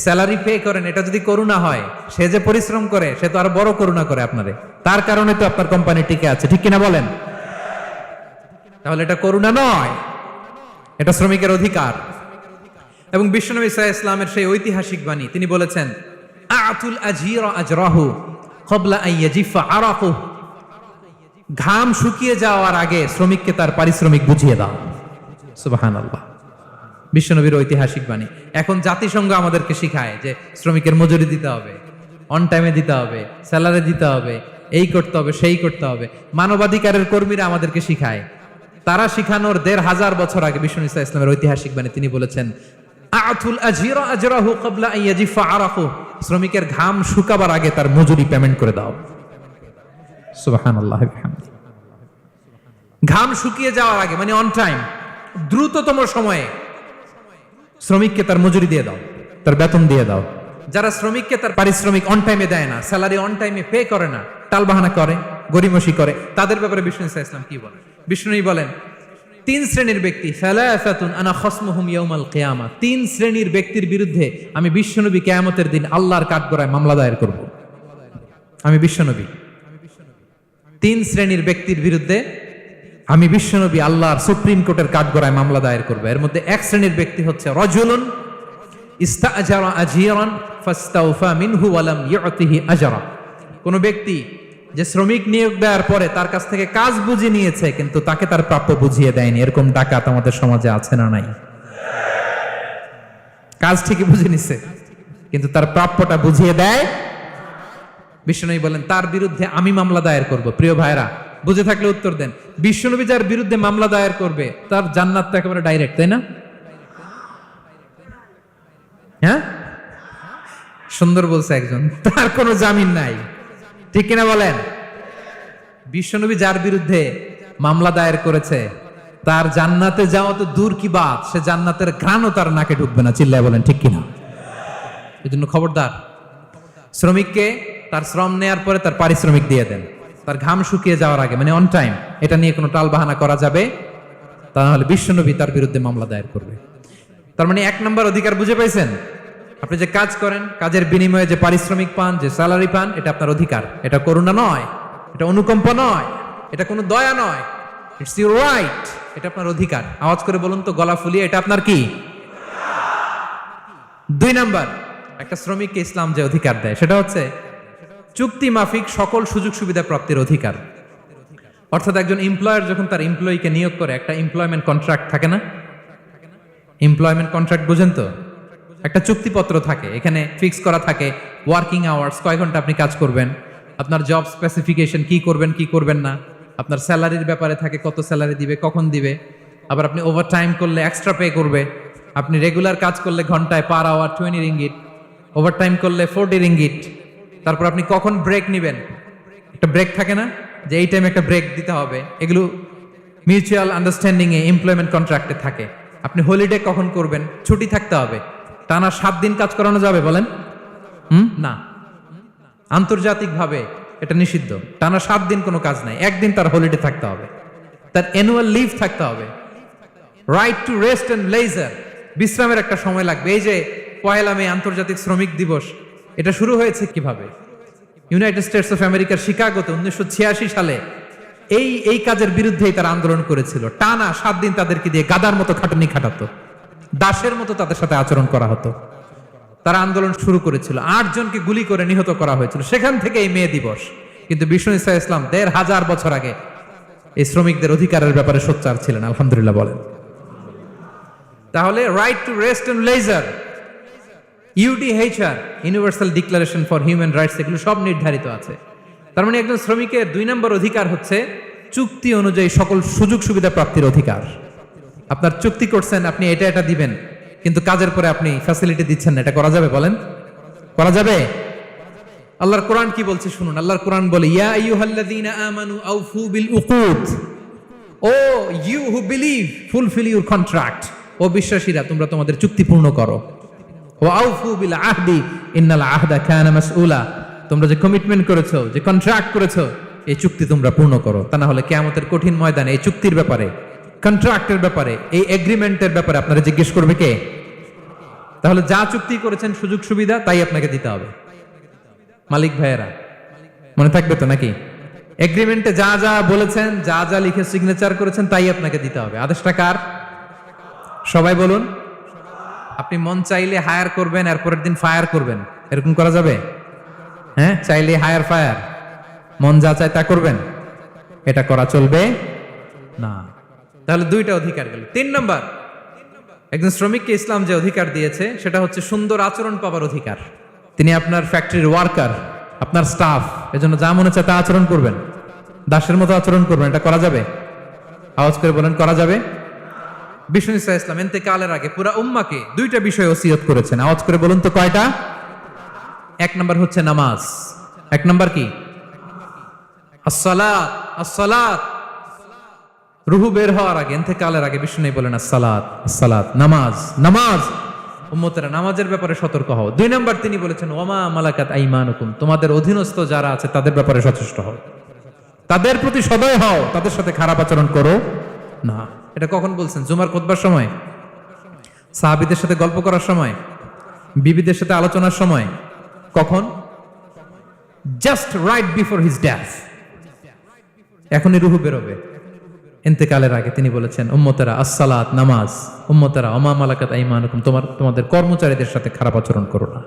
স্যালারি পে করেন, এটা যদি করুণা হয়, সে যে পরিশ্রম করে, সে তো আর বড় করুণা করে আপনারে, তার কারণে তো আপনার কোম্পানি টিকে আছে। ঠিক কিনা বলেন? তাহলে এটা করুণা নয়, এটা শ্রমিকের অধিকার। এবং বিশ্বনবী সাল্লাল্লাহু আলাইহি ওয়াসাল্লামের সেই ঐতিহাসিক বাণী, তিনি বলেছেন, আতুল আজীরা আজরাহু ক্বাবলা আন ইয়াজিফা আরাকুহু, ঘাম শুকিয়ে যাওয়ার আগে শ্রমিককে তার পারিশ্রমিক বুঝিয়ে দাও। সুবহানাল্লাহ, বিশ্বনবীর ঐতিহাসিক বাণী। এখন জাতিসংঘ আমাদেরকে শিখায় যে শ্রমিকের মজুরি দিতে হবে, অন টাইমে দিতে হবে, স্যালারি দিতে হবে, এই করতে হবে, সেই করতে হবে। মানবাধিকারের কর্মীরা আমাদেরকে শিখায়, তারা শিখানোর 1500 বছর আগে বিষ্ণু ঈসা ইসলামের ঐতিহাসিক বাণী, তিনি বলেছেন, আতুল আজীরা আজরাহু ক্বাবলা আন ইয়াজিফা আরাকুহু, শ্রমিকের ঘাম শুকাবার আগে তার মজুরি পেমেন্ট করে দাও। সুবহানাল্লাহ বিহামদিহি। ঘাম শুকিয়ে যাওয়ার আগে মানে অন টাইম, দ্রুততম সময়ে শ্রমিককে তার মজুরি দিয়ে দাও, তার বেতন দিয়ে দাও। যারা শ্রমিককে তার পারিশ্রমিক অন টাইমে দেয় না, স্যালারি অন টাইমে পে করে না, টালবাহানা করে, গরিমসি করে, তাদের ব্যাপারে বিষ্ণু ইসলাম কি বলেন? বিষ্ণু বলেন 3 শ্রেণীর ব্যক্তি, সালাসাতুন আনা খাসমুহুম ইয়াউমাল কিয়ামা, 3 শ্রেণীর ব্যক্তির বিরুদ্ধে আমি বিশ্বনবী কিয়ামতের দিন আল্লাহর কাঠগড়ায় মামলা দায়ের করব। আমি বিশ্বনবী 3 শ্রেণীর ব্যক্তির বিরুদ্ধে আমি বিশ্বনবী আল্লাহর সুপ্রিম কোর্টের কাঠগড়ায় মামলা দায়ের করব। এর মধ্যে 1 শ্রেণীর ব্যক্তি হচ্ছে রাজুলুন ইস্তাআজারা আজিরান ফাস্তাওফা মিনহু ওয়া লাম ইউতিহি আজরা। কোন ব্যক্তি যে শ্রমিক নিয়োগ দেওয়ার পরে তার কাছ থেকে কাজ বুঝিয়ে নিয়েছে কিন্তু তাকে তার প্রাপ্য বুঝিয়ে দেয়নি, এরকম ডাকাত আমাদের সমাজে আছে না নাই? কাজ ঠিকই বুঝে নিছে কিন্তু তার প্রাপ্যটা বুঝিয়ে দেয়। বিশ্বনবী বলেন তার বিরুদ্ধে আমি মামলা দায়ের করব। প্রিয় ভাইরা, বুঝে থাকলে উত্তর দেন। বিশ্বনবী যার বিরুদ্ধে মামলা দায়ের করবে তার জান্নাত তো একেবারে ডাইরেক্ট, তাই না? হ্যাঁ, সুন্দর বলছে একজন, তার কোনো জামিন নাই, ঠিক কিনা বলেন? বিশ্বনবী যার বিরুদ্ধে মামলা দায়ের করেছে তার জান্নাতে যাওয়া তো দূর কি বাত, সে জান্নাতের ঘ্রাণও তার নাকে ঢুকবে না। চিল্লায় বলেন ঠিক কিনা? এই জন্য খবরদার, শ্রমিককে তার শ্রম নেয়ার পরে তার পারিশ্রমিক দিয়ে দেন, তার ঘাম শুকিয়ে যাওয়ার আগে, মানে অন টাইম। এটা নিয়ে কোনো টালবাহানা করা যাবে তা নাহলে বিশ্বনবী তার বিরুদ্ধে মামলা দায়ের করবে। তার মানে 1 নম্বর অধিকার বুঝে পাইছেন? আপনি যে কাজ করেন, কাজের বিনিময়ে যে পারিশ্রমিক পান, যে স্যালারি পান, এটা আপনার অধিকার। এটা করুণা নয়, এটা অনুকম্প নয়, এটা কোনো দয়া নয়, ইটস ইউর রাইট। এটা আপনার অধিকার। আওয়াজ করে বলুন তো গলা ফুলিয়ে, এটা আপনার কি? 2 নাম্বার, একটা শ্রমিককে ইসলাম যে অধিকার দেয় সেটা হচ্ছে চুক্তি মাফিক সকল সুযোগ সুবিধা প্রাপ্তির অধিকার। অর্থাৎ একজন এমপ্লয়ার যখন তার এমপ্লয়িকে নিয়োগ করে, একটা এমপ্লয়মেন্ট কন্ট্রাক্ট থাকে না? এমপ্লয়মেন্ট কন্ট্রাক্ট বুঝেন তো? একটা চুক্তিপত্র থাকে, এখানে ফিক্স করা থাকে ওয়ার্কিং আওয়ার্স, কয় ঘন্টা আপনি কাজ করবেন, আপনার জব স্পেসিফিকেশন, কি করবেন কি করবেন না, আপনার স্যালারির ব্যাপারে থাকে, কত স্যালারি দিবে, কখন দিবে, আবার আপনি ওভার টাইম করলে এক্সট্রা পে করবে, আপনি রেগুলার কাজ করলে ঘন্টায় per hour 20 ringgit, overtime করলে 40 রিঙ্গিট। তারপর আপনি কখন ব্রেক নেবেন, একটা ব্রেক থাকে না যে এই টাইমে একটা ব্রেক দিতে হবে, এগুলো মিউচুয়াল আন্ডারস্ট্যান্ডিং এ এমপ্লয়মেন্ট কন্ট্রাক্টে থাকে। আপনি হলিডে কখন করবেন, ছুটি থাকতে হবে। টানা 7 দিন কাজ করানো যাবে বলেন? না, আন্তর্জাতিকভাবে এটা নিষিদ্ধ। টানা 7 দিন কোনো কাজ নাই, 1 দিন তার হলিডে থাকতে হবে, তার অ্যানুয়াল লিভ থাকতে হবে। Right to rest and leisure, বিশ্রামের একটা সময় লাগবে। এই যে 1 মে আন্তর্জাতিক শ্রমিক দিবস, এটা শুরু হয়েছে কিভাবে? ইউনাইটেড স্টেটস অফ আমেরিকার শিকাগোতে 1986 সালে এই কাজের বিরুদ্ধেই তারা আন্দোলন করেছিল। টানা 7 দিন তাদেরকে দিয়ে গাদার মতো খাটুনি খাটাতো, দাসের মতো তাদের সাথে আচরণ করা হতো। তারা আন্দোলন শুরু করেছিল, 8 জনকে গুলি করে নিহত করা হয়েছিল। সেখান থেকে এই মে দিবস। কিন্তু বিষ্ণু ঈসা ইসলাম 1500 বছর আগে এই শ্রমিকদের অধিকারের ব্যাপারে সোচ্চার ছিলেন। আলহামদুলিল্লাহ বলেন। তাহলে right to rest and leisure, UDHR, universal declaration for human rights, এগুলো সব নির্ধারিত আছে। তার মানে একজন শ্রমিকের 2 নম্বর অধিকার হচ্ছে চুক্তি অনুযায়ী সকল সুযোগ সুবিধা প্রাপ্তির অধিকার। আপনার চুক্তি করছেন, আপনি এটা এটা দিবেন, কিন্তু কাজের পরে আপনি ফ্যাসিলিটি দিচ্ছেন না, এটা করা যাবে বলেন? করা যাবে? আল্লাহর কোরআন কি বলছে শুনুন। আল্লাহর কোরআন বলে, ইয়া আইয়ুহাল্লাযীনা আমানু আউফু বিল উকুদ, O you who believe fulfill your contract, ও বিশ্বাসীরা তোমরা তোমাদের চুক্তি পূর্ণ করো। ওয়া আউফু বিল আহদি ইন্নাল আহদা কানা মাসউলা, তোমরা যে কমিটমেন্ট করেছো, যে কন্ট্রাক্ট করেছো, এই চুক্তি তোমরা পূর্ণ করো। তা না হলে কিয়ামতের কঠিন ময়দানে এই চুক্তির ব্যাপারে, কন্ট্রাক্টের ব্যাপারে, এই এগ্রিমেন্টের ব্যাপারে আপনারা জিজ্ঞেস করবে কে? তাহলে যা চুক্তি করেছেন সুযোগ সুবিধা তাই আপনাকে দিতে হবে। মালিক ভাইয়েরা মনে থাকবে তো নাকি? এগ্রিমেন্টে যা যা বলেছেন, যা যা লিখে সিগনেচার করেছেন তাই আপনাকে দিতে হবে। আদেশটা কার? সবাই বলুন। আপনি মন চাইলে হায়ার করবেন, এরপরের দিন ফায়ার করবেন, এরকম করা যাবে? হ্যাঁ, চাইলে হায়ার ফায়ার, মন যা চায় তা করবেন, এটা করা চলবে না। তাহলে 2টা অধিকার গেল। 3 নম্বর, একজন শ্রমিককে ইসলাম যে অধিকার দিয়েছে সেটা হচ্ছে সুন্দর আচরণ পাবার অধিকার। তিনি আপনার ফ্যাক্টরির ওয়ার্কার, আপনার স্টাফ, এজন্য যা মনে চায় তা আচরণ করবেন, দাসের মতো আচরণ করবেন। এটা করা যাবে? আওয়াজ করে বলেন, করা যাবে? বিষ্ণু ঈসা ইসলাম ইন্তেকালের আগে পুরা উম্মাকে 2টা বিষয় ওসিয়ত করেছেন। আওয়াজ করে বলুন তো কয়টা? 1 নম্বর হচ্ছে নামাজ। 1 নম্বর কি? আসসালাত। আসসালাত, রুহু বের হওয়ার আগে, ইন্তেকালের আগে বিষ্ণু বলেন আসসালাত, আসসালাত, নামাজ, নামাজ। উম্মতেরা নামাজের ব্যাপারে সতর্ক হও। 2 নাম্বার তিনি বলেছেন ওয়ামা মালাকাত আইমানুকুম, তোমাদের অধীনস্থ যারা আছে তাদের ব্যাপারে সচেষ্ট হও, তাদের প্রতি সদয় হও, তাদের সাথে খারাপ আচরণ করো না। এটা কখন বলছেন? জুমার খুতবার সময়, সাহাবীদের সাথে গল্প করার সময়, বিবিদের সাথে আলোচনার সময়। কখন? Just right before his death. এখনই রুহু বেরোবে, ইন্তেকালের আগে তিনি বলেছেন উম্মতেরা আসসালাত, নামাজ, উম্মতেরা ওমা মালাকাত আইমানুকুম, তোমাদের কর্মচারীদের সাথে খারাপ আচরণ করো না।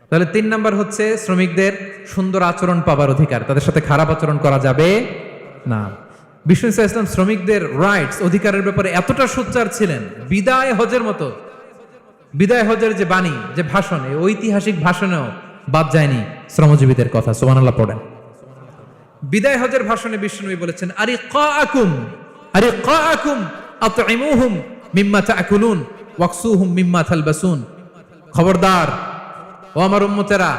তাহলে 3 নাম্বার হচ্ছে শ্রমিকদের সুন্দর আচরণ পাবার অধিকার, তাদের সাথে খারাপ আচরণ করা যাবে না। বিষ্ণু ইসলাম শ্রমিকদের রাইটস, অধিকারের ব্যাপারে এতটা সোচ্চার ছিলেন, বিদায় হজের মতো, বিদায় হজের যে বাণী, যে ভাষণ, এই ঐতিহাসিক ভাষণেও বাদ যায়নি শ্রমজীবীদের কথা। সুবহানাল্লাহ পড়েন। বিদায় হজের ভাষণে বিষ্ণুনবী বলেছেন আরিকাআকুম আতইমুহুম মিম্মা তাকুলুন ওয়াকসুহুম মিম্মা তালবাসুন। খবরদার ও আমার উম্মতেরা,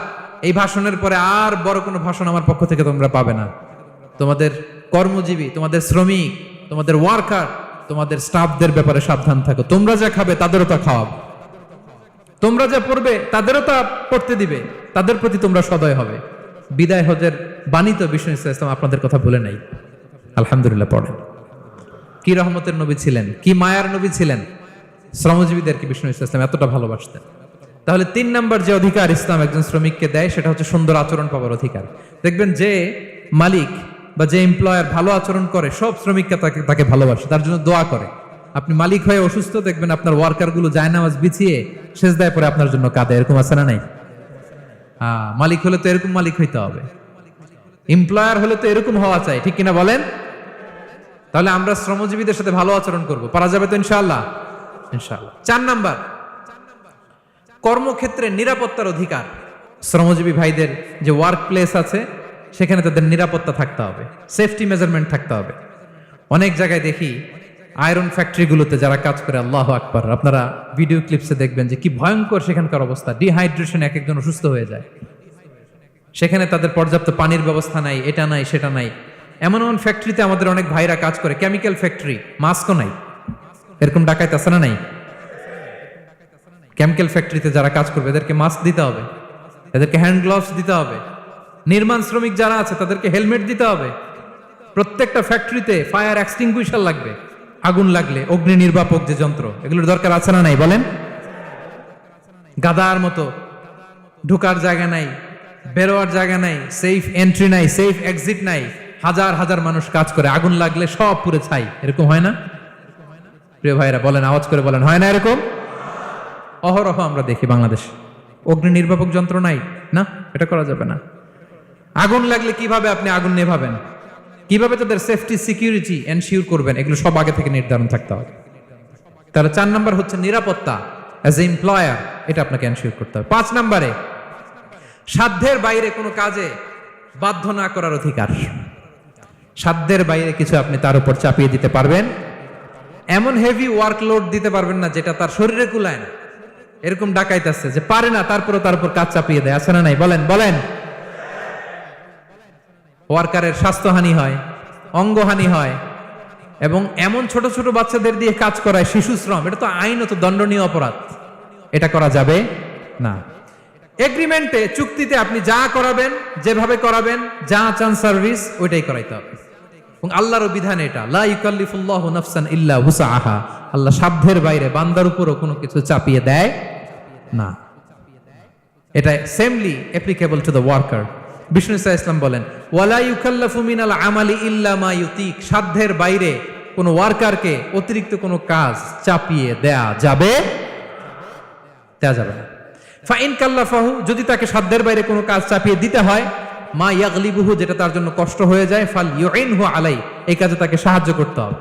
এই ভাষণের পরে আর বড় কোনো ভাষণ আমার পক্ষ থেকে তোমরা পাবে না। তোমাদের কর্মজীবী, তোমাদের শ্রমিক, তোমাদের ওয়ার্কার, তোমাদের স্টাফদের ব্যাপারে সাবধান থাকো। তোমরা যা খাবে তাদেরও তা খাওয়াবে, তোমরা যা পড়বে তাদেরও তা পড়তে দিবে, তাদের প্রতি তোমরা সদয় হবে। বিদায় হজের বাণী তো বিষ্ণু ইসলাম আপনাদের কথা ভুলে নাই। আলহামদুলিল্লাহ পড়েন। কি রহমতের নবী ছিলেন, কি মায়ার নবী ছিলেন। শ্রমজীবীদেরকে বিষ্ণু ইসলাম এতটা ভালোবাসতেন। তাহলে 3 নাম্বার যে অধিকার ইসলাম একজন শ্রমিককে দেয় সেটা হচ্ছে সুন্দর আচরণ পাওয়ার অধিকার। দেখবেন যে মালিক বা যে এমপ্লয়ার ভালো আচরণ করে, সব শ্রমিককে তাকে ভালোবাসে, তার জন্য দোয়া করে। আপনি মালিক হয়ে অসুস্থ, দেখবেন আপনার ওয়ার্কার গুলো জায়নামাজ বিছিয়ে সেজদায় পরে আপনার জন্য কাঁদে। এরকম আছে না নাই? মালিক হলে তো এরকম মালিক হইতে হবে, এমপ্লয়ার হলে তো এরকম হওয়া চাই, ঠিক কিনা বলেন? তাহলে আমরা শ্রমজীবীদের সাথে ভালো আচরণ করব, পারা যাবে তো ইনশাআল্লাহ? ইনশাআল্লাহ। 4 নাম্বার, কর্মক্ষেত্রে নিরাপত্তার অধিকার। শ্রমজীবী ভাইদের যে ওয়ার্ক প্লেস আছে সেখানে তাদের নিরাপত্তা থাকতে হবে, সেফটি মেজারমেন্ট থাকতে হবে। অনেক জায়গায় দেখি আয়রন ফ্যাক্টরিগুলোতে যারা কাজ করে, আল্লাহু আকবার, আপনারা ভিডিও ক্লিপসে দেখবেন যে কি ভয়ঙ্কর সেখানকার অবস্থা। ডিহাইড্রেশন, এক একজন অসুস্থ হয়ে যায়। সেখানে তাদের পর্যাপ্ত পানির ব্যবস্থা নাই, এটা নাই সেটা নাই। এমন এমন ফ্যাক্টরিতে আমাদের অনেক ভাইরা কাজ করে, কেমিক্যাল ফ্যাক্টরি, মাস্কও নাই। এরকম ডাকাইতে আছে না নাই? কেমিক্যাল ফ্যাক্টরিতে যারা কাজ করবে এদেরকে মাস্ক দিতে হবে, এদেরকে হ্যান্ড গ্লাভস দিতে হবে। নির্মাণ শ্রমিক যারা আছে তাদেরকে হেলমেট দিতে হবে। প্রত্যেকটা ফ্যাক্টরিতে ফায়ার এক্সটিংগুইশার লাগবে, আগুন লাগলে অগ্নি নির্বাপক যে যন্ত্র, এগুলোর দরকার আছে না নাই বলেন? গাদার মতো ঢোকার জায়গা নাই, বেরোয়ার জায়গা নাই, সেফ এন্ট্রি নাই, সেফ এক্সিট নাই। হাজার হাজার মানুষ কাজ করে, আগুন লাগলে সব পুড়ে ছাই। এরকম হয় না? প্রিয় ভাইরা বলেন, আওয়াজ করে বলেন, হয় না এরকম? অহরহ আমরা দেখি বাংলাদেশে অগ্নি নির্বাপক যন্ত্র নাই, না, এটা করা যাবে না। আগুন লাগলে কিভাবে আপনি আগুন নেভাবেন, কিভাবে তাদের সেফটি সিকিউরিটি এনশিওর করবেন, এগুলো সব আগে থেকে নির্ধারণ থাকতে হবে। তাহলে 4 নাম্বার হচ্ছে নিরাপত্তা অ্যাজ এ এমপ্লয়ার, এটা আপনাকে এনশিওর করতে হবে। 5 নাম্বারে সাধ্যের বাইরে কোনো কাজে বাধ্য না করার অধিকার। সাধ্যের বাইরে কিছু আপনি তার উপর চাপিয়ে দিতে পারবেন, এমন হেভি ওয়ার্কলোড দিতে পারবেন না যেটা তার শরীরে কুলায় না। এরকম ডাকাইত আছে যে পারে না, তারপরে তার উপর কাজ চাপিয়ে দেয়, আছে না নাই? বলেন বলেন। ওয়ার্কারের স্বাস্থ্যহানি হয়, অঙ্গহানি হয়, এবং এমন ছোট ছোট বাচ্চাদের দিয়ে কাজ করায়, শিশু শ্রম, এটা তো আইনত দণ্ডনীয় অপরাধ। এটা করা যাবে না। এগ্রিমেন্টে, চুক্তিতে আপনি যা করাবেন, যেভাবে করাবেন, যা চান সার্ভিস, ওইটাই করাইতে হবে। এবং আল্লাহর বিধান এটা, লা ইউকাল্লিফুল্লাহু নাফসান ইল্লা উসআহা। আল্লাহ সাধ্যের বাইরে বান্দার উপরও কোনো কিছু চাপিয়ে দেয় না। এটা similarly applicable to the worker. বিষ্ণু ইসলাম বলেন, ওয়ালা ইউকাল্লাফু মিনাল আমালি ইল্লা মা ইউতিক। সাধ্যের বাইরে কোনো ওয়ার্কারকে অতিরিক্ত কোনো কাজ চাপিয়ে দেয়া যাবে না। ফাইন কাল্লাফাহু, যদি তাকে সাধ্যের বাইরে কোনো কাজ চাপিয়ে দিতে হয়, মা ইয়াগলিবুহু, যেটা তার জন্য কষ্ট হয়ে যায়, ফাল ইউইনহু আলাই, এই কাজে তাকে সাহায্য করতে হবে।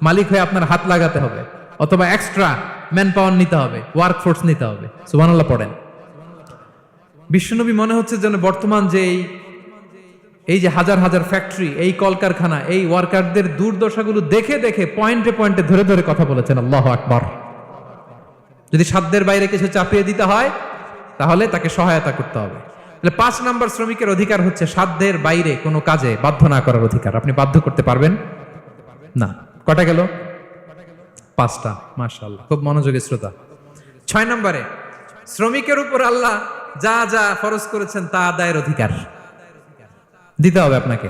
মালিক হয়ে আপনার হাত লাগাতে হবে, অথবা এক্সট্রা ম্যান পাওয়ার নিতে হবে, ওয়ার্কফোর্স নিতে হবে। সুবহানাল্লাহ পড়েন। বিশ্বনবী মনে হচ্ছে যেন বর্তমান যে এই যে হাজার হাজার ফ্যাক্টরি, এই কলকারখানা, এই ওয়ার্কারদের দুর্দশাগুলো দেখে দেখে পয়েন্টে পয়েন্টে ধরে ধরে কথা বলেছেন। আল্লাহু আকবার। যদি সাধ্যের বাইরে কিছু চাপিয়ে দিতে হয় তাহলে তাকে সহায়তা করতে হবে। তাহলে 5 নাম্বার শ্রমিকের অধিকার হচ্ছে সাধ্যের বাইরে কোনো কাজে বাধ্য না করার অধিকার। আপনি বাধ্য করতে পারবেন না। কটা গেল? 5টা। মাশাআল্লাহ, খুব মনোযোগী শ্রোতা। 6 নম্বরে শ্রমিকের উপর আল্লাহ যা যা ফরজ করেছেন তা আদায়ের অধিকার দিতে হবে আপনাকে।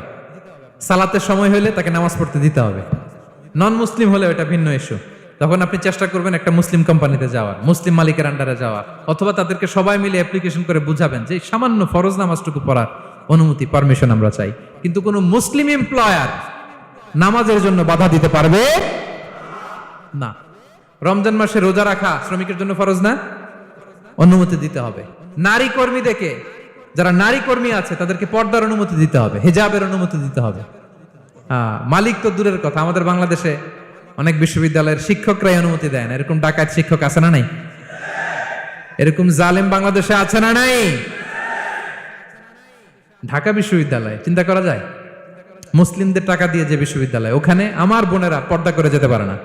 সালাতের সময় হলে তাকে নামাজ পড়তে দিতে হবে। নন মুসলিম হলে এটা ভিন্ন ইস্যু। তখন আপনি চেষ্টা করবেন একটা মুসলিম কোম্পানিতে যাওয়ার, মুসলিম মালিকের আন্ডারে যাওয়ার, অথবা তাদেরকে সবাই মিলে অ্যাপ্লিকেশন করে বুঝাবেন যে সামান্য ফরজ নামাজটুকু পড়ার অনুমতি, পারমিশন আমরা চাই। কিন্তু কোনো মুসলিম এমপ্লয়ার নামাজের জন্য বাধা দিতে পারবে না। রমজান মাসে রোজা রাখা শ্রমিকের জন্য ফরজ না? অনুমতি দিতে হবে। নারী কর্মীদেরকে, যারা নারী কর্মী আছে তাদেরকে পর্দার অনুমতি দিতে হবে, হিজাবের অনুমতি দিতে হবে। মালিক তো দূরের কথা, আমাদের বাংলাদেশে অনেক বিশ্ববিদ্যালয়ের শিক্ষকরাই অনুমতি দেয় না। এরকম ডাকাত শিক্ষক আছে না নাই? এরকম জালেম বাংলাদেশে আছে না নাই? ঢাকা বিশ্ববিদ্যালয় চিন্তা করা যায়, মুসলিমদের টাকা দিয়ে যে বিশ্ববিদ্যালয়, ওখানে আমার বোনেরা পর্দা করে যেতে পারে না,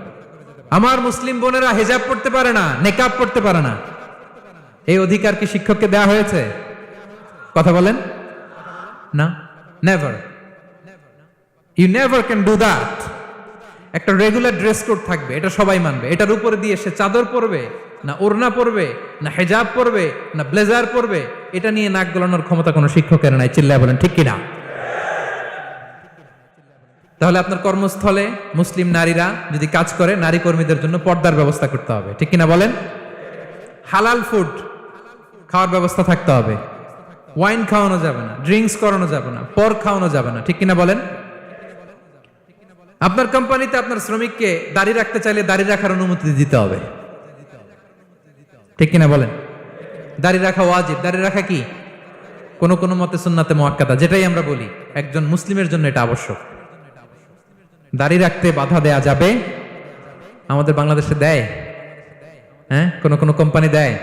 আমার মুসলিম বোনেরা হিজাব পড়তে পারে না, নেকাব পড়তে পারে না। এই অধিকার কি শিক্ষককে দেওয়া হয়েছে? কথা বলেন না, never. You never can do that. একটা রেগুলার ড্রেস কোড থাকবে, এটা সবাই মানবে। এটার উপরে দিয়ে সে চাদর পরবে না ওড়না পরবে না হিজাব পরবে না ব্লেজার পরবে, এটা নিয়ে নাক গলানোর ক্ষমতা কোনো শিক্ষকের নাই। চিল্লায় বলেন ঠিক কিনা? তাহলে আপনার কর্মস্থলে মুসলিম নারীরা যদি কাজ করে, নারী কর্মীদের জন্য পর্দার ব্যবস্থা করতে হবে, ঠিক কিনা বলেন? হালাল ফুড খাওয়ার ব্যবস্থা থাকতে হবে। ওয়াইন খাওয়ানো যাবে না, ড্রিঙ্কস করানো যাবে না, পর্ক খাওয়ানো যাবে না, ঠিক কিনা বলেন? আপনার কোম্পানিতে আপনার শ্রমিককে দাড়ি রাখতে চাইলে দাড়ি রাখার অনুমতি দিতে হবে, ঠিক কিনা বলেন? দাড়ি রাখা ওয়াজিব। দাড়ি রাখা কি? কোন কোন মতে সুন্নাতে মুআক্কাদা, যেটাই আমরা বলি একজন মুসলিমের জন্য এটা আবশ্যক। দাড়ি রাখতে বাধা দেয়া যাবে? আমাদের বাংলাদেশে দেয়? হ্যাঁ, কোন কোন কোম্পানি দেয়।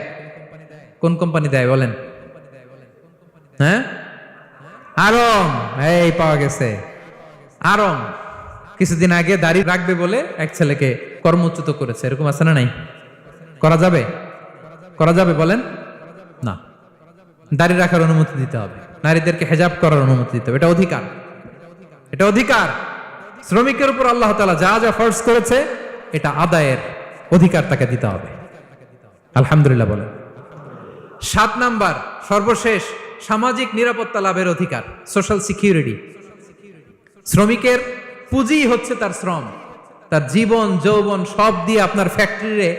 কোন কোম্পানি দেয় বলেন? হ্যাঁ, আরম। এই পাওয়া গেছে আরম। কিছুদিন আগে দাড়ি রাখবে বলে এক ছেলেকে কর্মচ্যুত করেছে। এরকম আছে না নাই? করা যাবে? করা যাবে বলেন? না, দাড়ি রাখার অনুমতি দিতে হবে, নারীদেরকে হেজাব করার অনুমতি দিতে হবে। এটা অধিকার, এটা অধিকার। শ্রমিকের উপর আল্লাহ তাআলা যা যা ফরজ করেছে এটা আদায়ের অধিকার তাকে দিতে হবে। আলহামদুলিল্লাহ বলেন। 7 নাম্বার, সর্বশেষ, সামাজিক নিরাপত্তা লাভের অধিকার, সোশ্যাল সিকিউরিটি। শ্রমিকের পুঁজি হচ্ছে তার শ্রম, তার জীবন যৌবন সব দিয়ে আপনার ফ্যাক্টরিরে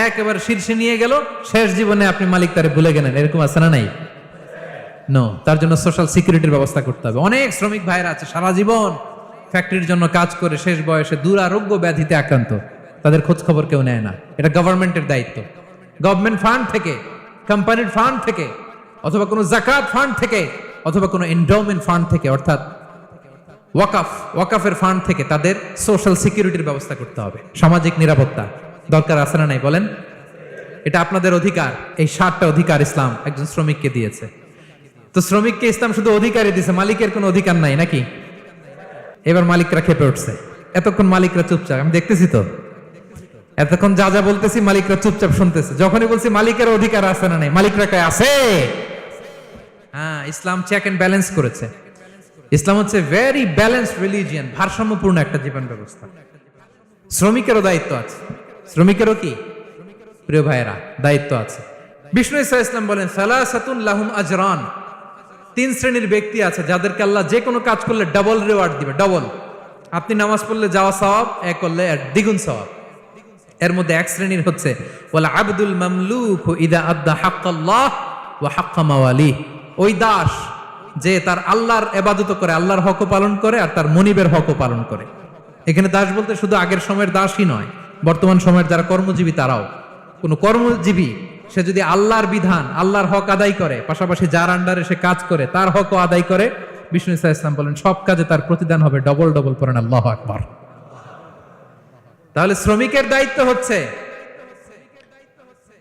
একেবারে শীর্ষে নিয়ে গেল, শেষ জীবনে আপনি মালিক তারে ভুলে গেলেন, এরকম আছে না নাই? নো, তার জন্য সোশ্যাল সিকিউরিটির ব্যবস্থা করতে হবে। অনেক শ্রমিক ভাইরা আছে সারা জীবন ফ্যাক্টরির জন্য কাজ করে শেষ বয়সে দুরারোগ্য ব্যাধিতে আক্রান্ত, তাদের খোঁজ খবর কেউ নেয় না। এটা গভর্নমেন্টের দায়িত্ব। গভর্নমেন্ট ফান্ড থেকে, কোম্পানির ফান্ড থেকে, অথবা কোনো যাকাত ফান্ড থেকে, অথবা কোনো এন্ডাওমেন্ট ফান্ড থেকে, অর্থাৎ ওয়াকাফের ফান্ড থেকে তাদের সোশ্যাল সিকিউরিটির ব্যবস্থা করতে হবে। সামাজিক নিরাপত্তা দরকার আছে না নাই বলেন? এটা আপনাদের অধিকার। এই 7টা অধিকার ইসলাম একজন শ্রমিককে দিয়েছে। তো শ্রমিককে ইসলাম শুধু অধিকারই দিয়েছে, মালিকের কোনো অধিকার নাই নাকি? এবার মালিকরা খেপে উঠছে। এতক্ষণ মালিকরা চুপচাপ, আমি দেখতেছি তো, এতক্ষণ যা যা বলতেছি মালিকরা চুপচাপ শুনতেছে। যখনই বলছি মালিকের অধিকার আছে না নাই, মালিকরা কয় আছে। হ্যাঁ, ইসলাম চেক এন্ড ব্যালেন্স করেছে। ইসলাম হচ্ছে ভেরি ব্যালেন্সড রিলিজিয়ন, ভারসাম্যপূর্ণ একটা জীবন ব্যবস্থা। শ্রমিকেরও দায়িত্ব আছে। শ্রমিকেরও কি প্রিয় ভাইয়েরা দায়িত্ব আছে। বিষ্ণু ইসা ইসলাম বলেন, সালাসাতুন লাহুম আজরান, 3 শ্রেণীর ব্যক্তি আছে যাদেরকে আল্লাহ যে কোনো কাজ করলে ডাবল রিওয়ার্ড দিবে। ডাবল। আপনি নামাজ পড়লে যাওয়া সওয়াব, এক করলে দ্বিগুণ সওয়াব। এর মধ্যে এক শ্রেণীর হচ্ছে ওয়াল আবদুল মামলুক ইদা আদ্দা হাক্কাল্লাহ ওয়া হাক্কা মাওয়ালি, ওই দাস যে তার আল্লাহর ইবাদত করে, আল্লাহর হকও পালন করে আর তার মনিবের হকও পালন করে। এখানে দাস বলতে শুধু আগের সময়ের দাসই নয়, বর্তমান সময়ের যারা কর্মজীবী তারাও। কোনো কর্মজীবী সে যদি আল্লাহর বিধান, আল্লাহর হক আদায় করে, পাশাপাশি যার আন্ডারে সে কাজ করে তার হকও আদায় করে, বিষ্ণু ইসা ইসলাম বলেন সব কাজে তার প্রতিদান হবে ডবল ডবল। পড়েন আল্লাহু আকবার। তাহলে শ্রমিকের দায়িত্ব হচ্ছে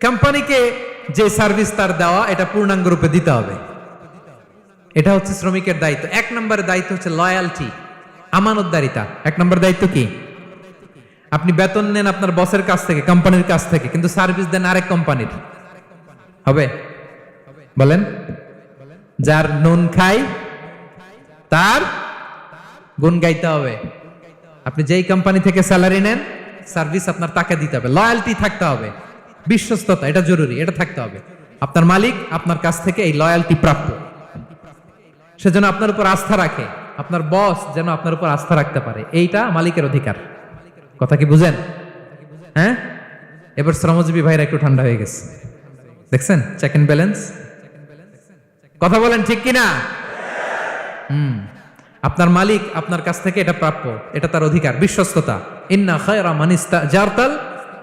কোম্পানিকে যে সার্ভিস তার দেওয়া এটা পূর্ণাঙ্গ রূপে দিতে হবে। এটা হচ্ছে শ্রমিকের দায়িত্ব। 1 নম্বরের দায়িত্ব হচ্ছে লয়ালটি, আমানতদারিতা। 1 নম্বর দায়িত্ব কি? আপনি বেতন নেন আপনার বসের কাছ থেকে, কোম্পানির কাছ থেকে, কিন্তু সার্ভিস দেন আরেক কোম্পানির। হবে বলেন? যার নুন খাই তার গুণ গাইতে হবে। আপনি যেই কোম্পানি থেকে স্যালারি নেন, সার্ভিস আপনার তাকে দিতে হবে, লয়ালটি থাকতে হবে। বিশ্বস্ততা, এটা জরুরি, এটা থাকতে হবে। আপনার মালিক আপনার কাছ থেকে এই লয়ালটি প্রাপ্য, সে যেন আপনার উপর আস্থা রাখে, আপনার বস যেন আপনার উপর আস্থা রাখতে পারে, এইটা মালিকের অধিকার। কথা কি বুঝেন? হ্যাঁ, এবার শ্রমজীবী ভাইরা একটু ঠান্ডা হয়ে গেছে, দেখছেন চেক এন্ড ব্যালেন্স। কথা বলেন ঠিক কিনা? আপনার মালিক আপনার কাছ থেকে এটা প্রাপ্য, এটা তার অধিকার, বিশ্বস্ততা। ইন্না খায়রা মান ইস্তাজারতাল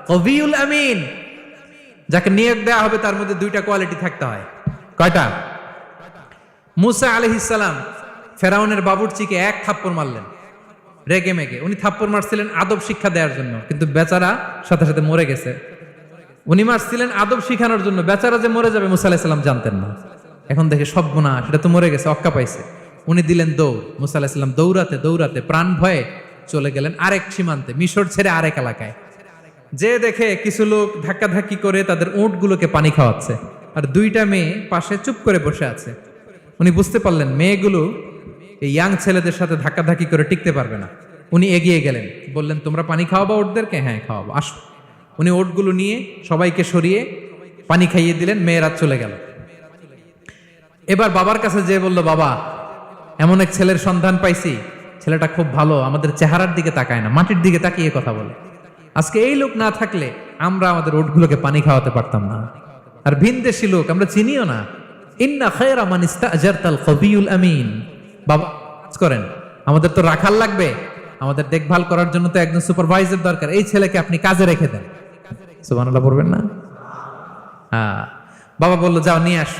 কবিউল আমিন। যাকে নিয়োগ দেওয়া হবে তার মধ্যে দুইটা কোয়ালিটি থাকতে হয়। কয়টা? মুসা আলাইহিস সালাম ফেরাউনের বাবুর্চিকে এক থাপ্পড় মারলেন রেগে মেগে। উনি থাপ্পড় মারছিলেন আদব শিক্ষা দেওয়ার জন্য, কিন্তু বেচারা সাথে সাথে মরে গেছে। উনি মারছিলেন আদব শিখানোর জন্য, বেচারা যে মরে যাবে মুসা আলাইহিস সালাম জানতেন না। এখন দেখে সব গুনাহ, সেটা তো মরে গেছে, অক্কা পাইছে। উনি দিলেন দৌড়। মুসা আলাইহিস সালাম দৌড়াতে দৌড়াতে প্রাণ ভয়ে চলে গেলেন আরেক সীমান্তে, মিশর ছেড়ে আরেক এলাকায়। যে দেখে কিছু লোক ধাক্কাধাক্কি করে তাদের উটগুলোকে পানি খাওয়াচ্ছে, আর দুইটা মেয়ে পাশে চুপ করে বসে আছে। উনি বুঝতে পারলেন মেয়েগুলো এই ইয়াং ছেলেদের সাথে ধাক্কাধাক্কি করে টিকতে পারবে না। উনি এগিয়ে গেলেন, বললেন তোমরা পানি খাওয়াবো ওটদেরকে? হ্যাঁ খাওয়াবো, আসো। উনি ওটগুলো নিয়ে সবাইকে সরিয়ে পানি খাইয়ে দিলেন, মেয়েরা চলে গেল। এবার বাবার কাছে যেয়ে বলল, বাবা এমন এক ছেলের সন্ধান পাইছি, ছেলেটা খুব ভালো, আমাদের চেহারার দিকে তাকায় না, মাটির দিকে তাকিয়ে কথা বলে। আজকে এই লোক না থাকলে আমরা আমাদের ওটগুলোকে পানি খাওয়াতে পারতাম না। আর ভিনদেশি লোক, আমরা চিনিও না। ইন্না খায়রা মান ইস্তাজারতাল কবিউল আমিন। বাবা কাজ করেন, আমাদের তো রাখাল লাগবে, আমাদের দেখভাল করার জন্য তো একজন সুপারভাইজার দরকার, এই ছেলেকে আপনি কাজে রেখে দেন। সুবহানাল্লাহ পড়বেন না? হ্যাঁ। বাবা বললো যাও নিয়ে আস।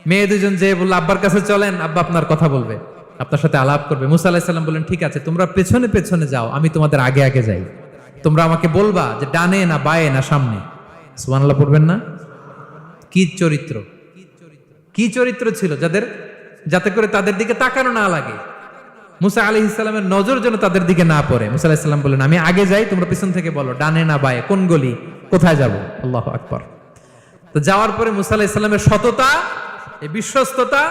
মেয়ে দুজন যে বললো আব্বার কাছে চলেন, আব্বা আপনার কথা বলবে, আপনার সাথে আলাপ করবে। মুসা আলাইহিস সালাম বললেন ঠিক আছে, তোমরা পেছনে পেছনে যাও, আমি তোমাদের আগে আগে যাই। তোমরা আমাকে বলবা যে ডানে না বায়ে না সামনে। সুবহানাল্লাহ পড়বেন না? কি চরিত্র, কি চরিত্র ছিল যাদের, যাতে করে তাদের দিকে তাকানো না লাগে। মুসা আলাইহিস সালামের নজর যেন তাদের দিকে না পড়ে। মুসা আলাইহিস সালাম বললেন আমি আগে যাই, তোমরা পিছন থেকে বলো ডানে না বায়ে, কোন গলি, কোথায় যাব। আল্লাহু আকবার। তো যাওয়ার পরে মুসা আলাইহিস সালামের সততা, এই বিশ্বস্ততা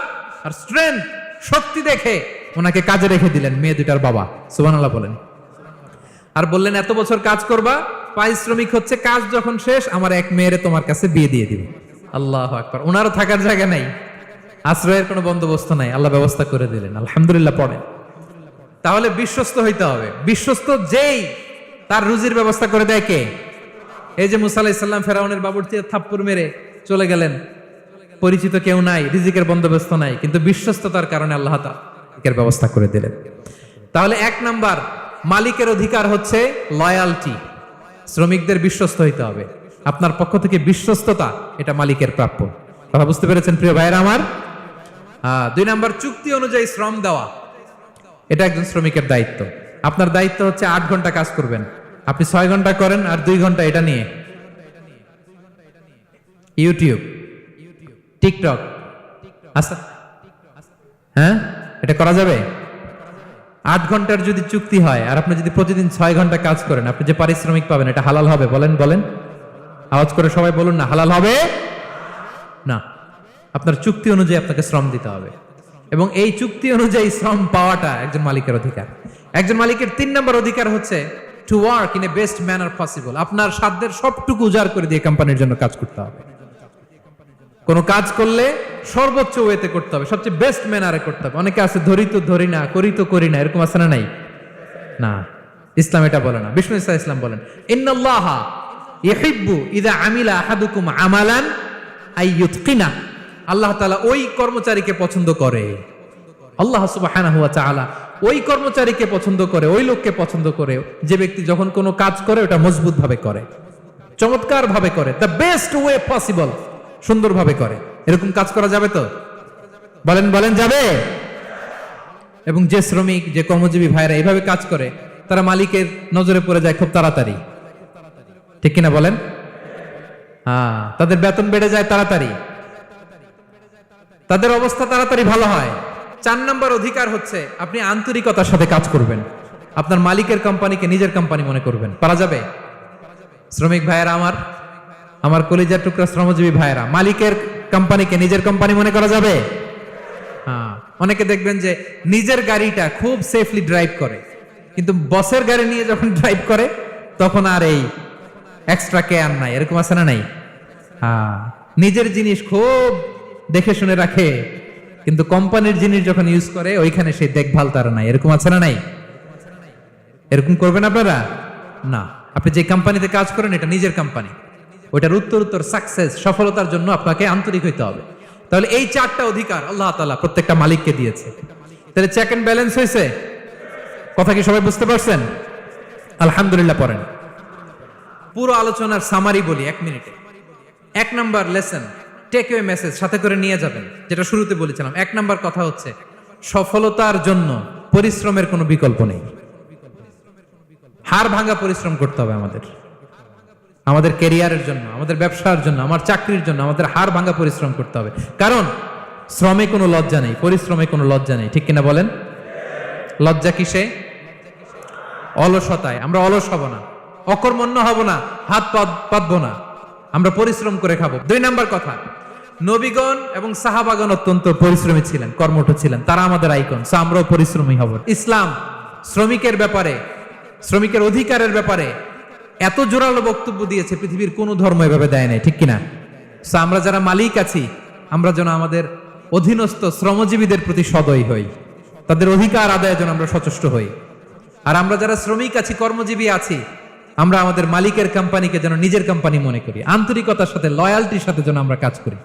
আর স্ট্রেংথ, শক্তি দেখে ওনাকে কাজে রেখে দিলেন মেয়ে দুটার বাবা। সুবহানাল্লাহ বলেন। আর বললেন এত বছর কাজ করবা, পারিশ্রমিক হচ্ছে কাজ যখন শেষ আমার এক মেয়েরে তোমার কাছে বিয়ে দিয়ে দিবে। আল্লাহু আকবার। ওনারও থাকার জায়গা নাই, আশ্রয়ের কোনো বন্দোবস্ত নাই, আল্লাহ ব্যবস্থা করে দিলেন। আলহামদুলিল্লাহ পড়েন। তাহলে বিশ্বস্ত হইতে হবে। বিশ্বস্ত যেই, তার রুজির ব্যবস্থা করে দেয় কে? এই যে মুসা আলাইহিস সালাম ফেরাউনের বাবুর্চিকে থাপ্পড় মেরে চলে গেলেন, পরিচিত কেউ নাই, রিজিকের বন্দোবস্ত নাই, কিন্তু বিশ্বস্ততার কারণে আল্লাহ তাআলা রিজিকের ব্যবস্থা করে দিলেন। তাহলে এক নাম্বার মালিকের অধিকার হচ্ছে লয়ালটি। শ্রমিকদের বিশ্বস্ত হইতে হবে। আপনার পক্ষ থেকে বিশ্বস্ততা, এটা মালিকের প্রাপ্য। কথা বুঝতে পেরেছেন প্রিয় ভাইয়েরা আমার? দুই নাম্বার চুক্তি অনুযায়ী শ্রম দেওয়া, এটা একজন শ্রমিকের দায়িত্ব। আপনার দায়িত্ব হচ্ছে 8 ঘন্টা কাজ করবেন, আপনি 6 ঘন্টা করেন আর 2 ঘন্টা এটা নিয়ে ইউটিউব, টিকটক। আচ্ছা হ্যাঁ, এটা করা যাবে? 8 ঘন্টার যদি চুক্তি হয় আর আপনি যদি প্রতিদিন 6 ঘন্টা কাজ করেন, আপনি যে পারিশ্রমিক পাবেন এটা হালাল হবে? বলেন বলেন, আওয়াজ করে সবাই বলুন না, হালাল হবে না। আপনার চুক্তি অনুযায়ী আপনাকে শ্রম দিতে হবে, এবং এই চুক্তি অনুযায়ী শ্রম পাওয়াটা একজন মালিকের অধিকার। একজন মালিকের 3 নম্বর অধিকার হচ্ছে to work in a best manner possible. আপনার সাধ্যের সবটুকু উজাড় করে দিয়ে কোম্পানির জন্য কাজ করতে হবে। কোন কাজ করলে সর্বোচ্চ ওয়েতে করতে হবে, সবচেয়ে বেস্ট ম্যানারে করতে হবে। অনেকে আছে ধরি তো ধরি না, করি তো করি না, এরকম আছে না? নাই না, ইসলাম এটা বলে না। বিষ্ণু ইসলাম বলেন ইন্নাল্লাহা ইউহিব্বু ইযা আমিলা আহাদুকুম আমালান আইয়ুতকিনা। আল্লাহ তাআলা ওই কর্মচারীকে পছন্দ করে, আল্লাহ সুবহানাহু ওয়া তাআলা ওই কর্মচারীকে পছন্দ করে, ওই লোককে পছন্দ করে যে ব্যক্তি যখন কোনো কাজ করে ওটা মজবুত ভাবে করে, চমৎকার ভাবে করে, দ্য বেস্ট ওয়ে পসিবল, সুন্দরভাবে করে। এরকম কাজ করা যাবে তো? বলেন বলেন যাবে? এবং যে শ্রমিক, যে কর্মজীবী ভাইরা এইভাবে কাজ করে তারা মালিকের নজরে পড়ে যায় খুব তাড়াতাড়ি, ঠিক কিনা বলেন? তাদের বেতন বেড়ে যায় তাড়াতাড়ি, তাদের অবস্থা তাড়াতাড়ি ভালো হয়। 4 নম্বর অধিকার হচ্ছে আপনি আন্তরিকতার সাথে কাজ করবেন, আপনার মালিকের কোম্পানিকে নিজের কোম্পানি মনে করবেন। পারা যাবে? শ্রমিক ভাইয়েরা আমার, আমার কলিজার টুকরা শ্রমজীবী ভাইয়েরা, মালিকের কোম্পানিকে নিজের কোম্পানি মনে করা যাবে? অনেকে দেখবেন যে নিজের গাড়িটা খুব সেফলি ড্রাইভ করে, কিন্তু বসের গাড়ি নিয়ে যখন ড্রাইভ করে তখন আর এই এক্সট্রা কেয়ার নাই, এরকম আছে না নাই? নিজের জিনিস খুব দেখে শুনে রাখে, কিন্তু কোম্পানির জিনিস যখন ইউজ করে ওইখানে সেই দেখভাল তার নাই, এরকম আছে না নাই? এরকম করবেন আপনারা না। আপনি যে কোম্পানিতে কাজ করেন এটা নিজের কোম্পানি, ওইটার উত্তর সাকসেস সফলতার জন্য আপনাকে আন্তরিক হইতে হবে। তাহলে এই 4টা অধিকার আল্লাহ তাআলা প্রত্যেকটা মালিককে দিয়েছে। তাহলে চেক এন্ড ব্যালেন্স হয়েছে। কথা কি সবাই বুঝতে পারছেন? আলহামদুলিল্লাহ পড়েন। পুরো আলোচনার সামারি বলি 1 মিনিটে। 1 number lesson, take away message সাথে করে নিয়ে যাবেন, যেটা শুরুতে বলেছিলাম। 1 নাম্বার কথা হচ্ছে সফলতার জন্য পরিশ্রমের কোনো বিকল্প নেই। হাড় ভাঙা পরিশ্রম করতে হবে আমাদের ক্যারিয়ারের জন্য, আমাদের ব্যবসার জন্য, আমার চাকরির জন্য আমাদের হাড় ভাঙা পরিশ্রম করতে হবে। কারণ শ্রমে কোনো লজ্জা নেই, পরিশ্রমে কোনো লজ্জা নেই, ঠিক কিনা বলেন? লজ্জা কিসে? অলসতায়। আমরা অলস হব না, অকর্মণ্য হব না, হাত পাতবো না, আমরা পরিশ্রম করে খাবো। 2 নাম্বার কথা, নবীগণ এবং সাহাবাগণ অত্যন্ত পরিশ্রমী ছিলেন, কর্মঠ ছিলেন, তারা আমাদের আইকন, সো আমরাও পরিশ্রমী হব। ইসলাম শ্রমিকের ব্যাপারে, শ্রমিকের অধিকারের ব্যাপারে এত জোরালো বক্তব্য দিয়েছে, পৃথিবীর কোন ধর্ম এভাবে দেয় নাই, ঠিক কিনা? সো আমরা যারা মালিক আছি, আমরা যেন আমাদের অধীনস্থ শ্রমজীবীদের প্রতি সদয় হই, তাদের অধিকার আদায়ের জন্য আমরা সচেষ্ট হই। আর আমরা যারা শ্রমিক আছি, কর্মজীবী আছি, আমরা আমাদের মালিকের কোম্পানিকে যেন নিজের কোম্পানি মনে করি, আন্তরিকতার সাথে, লয়ালটির সাথে যেন আমরা কাজ করি।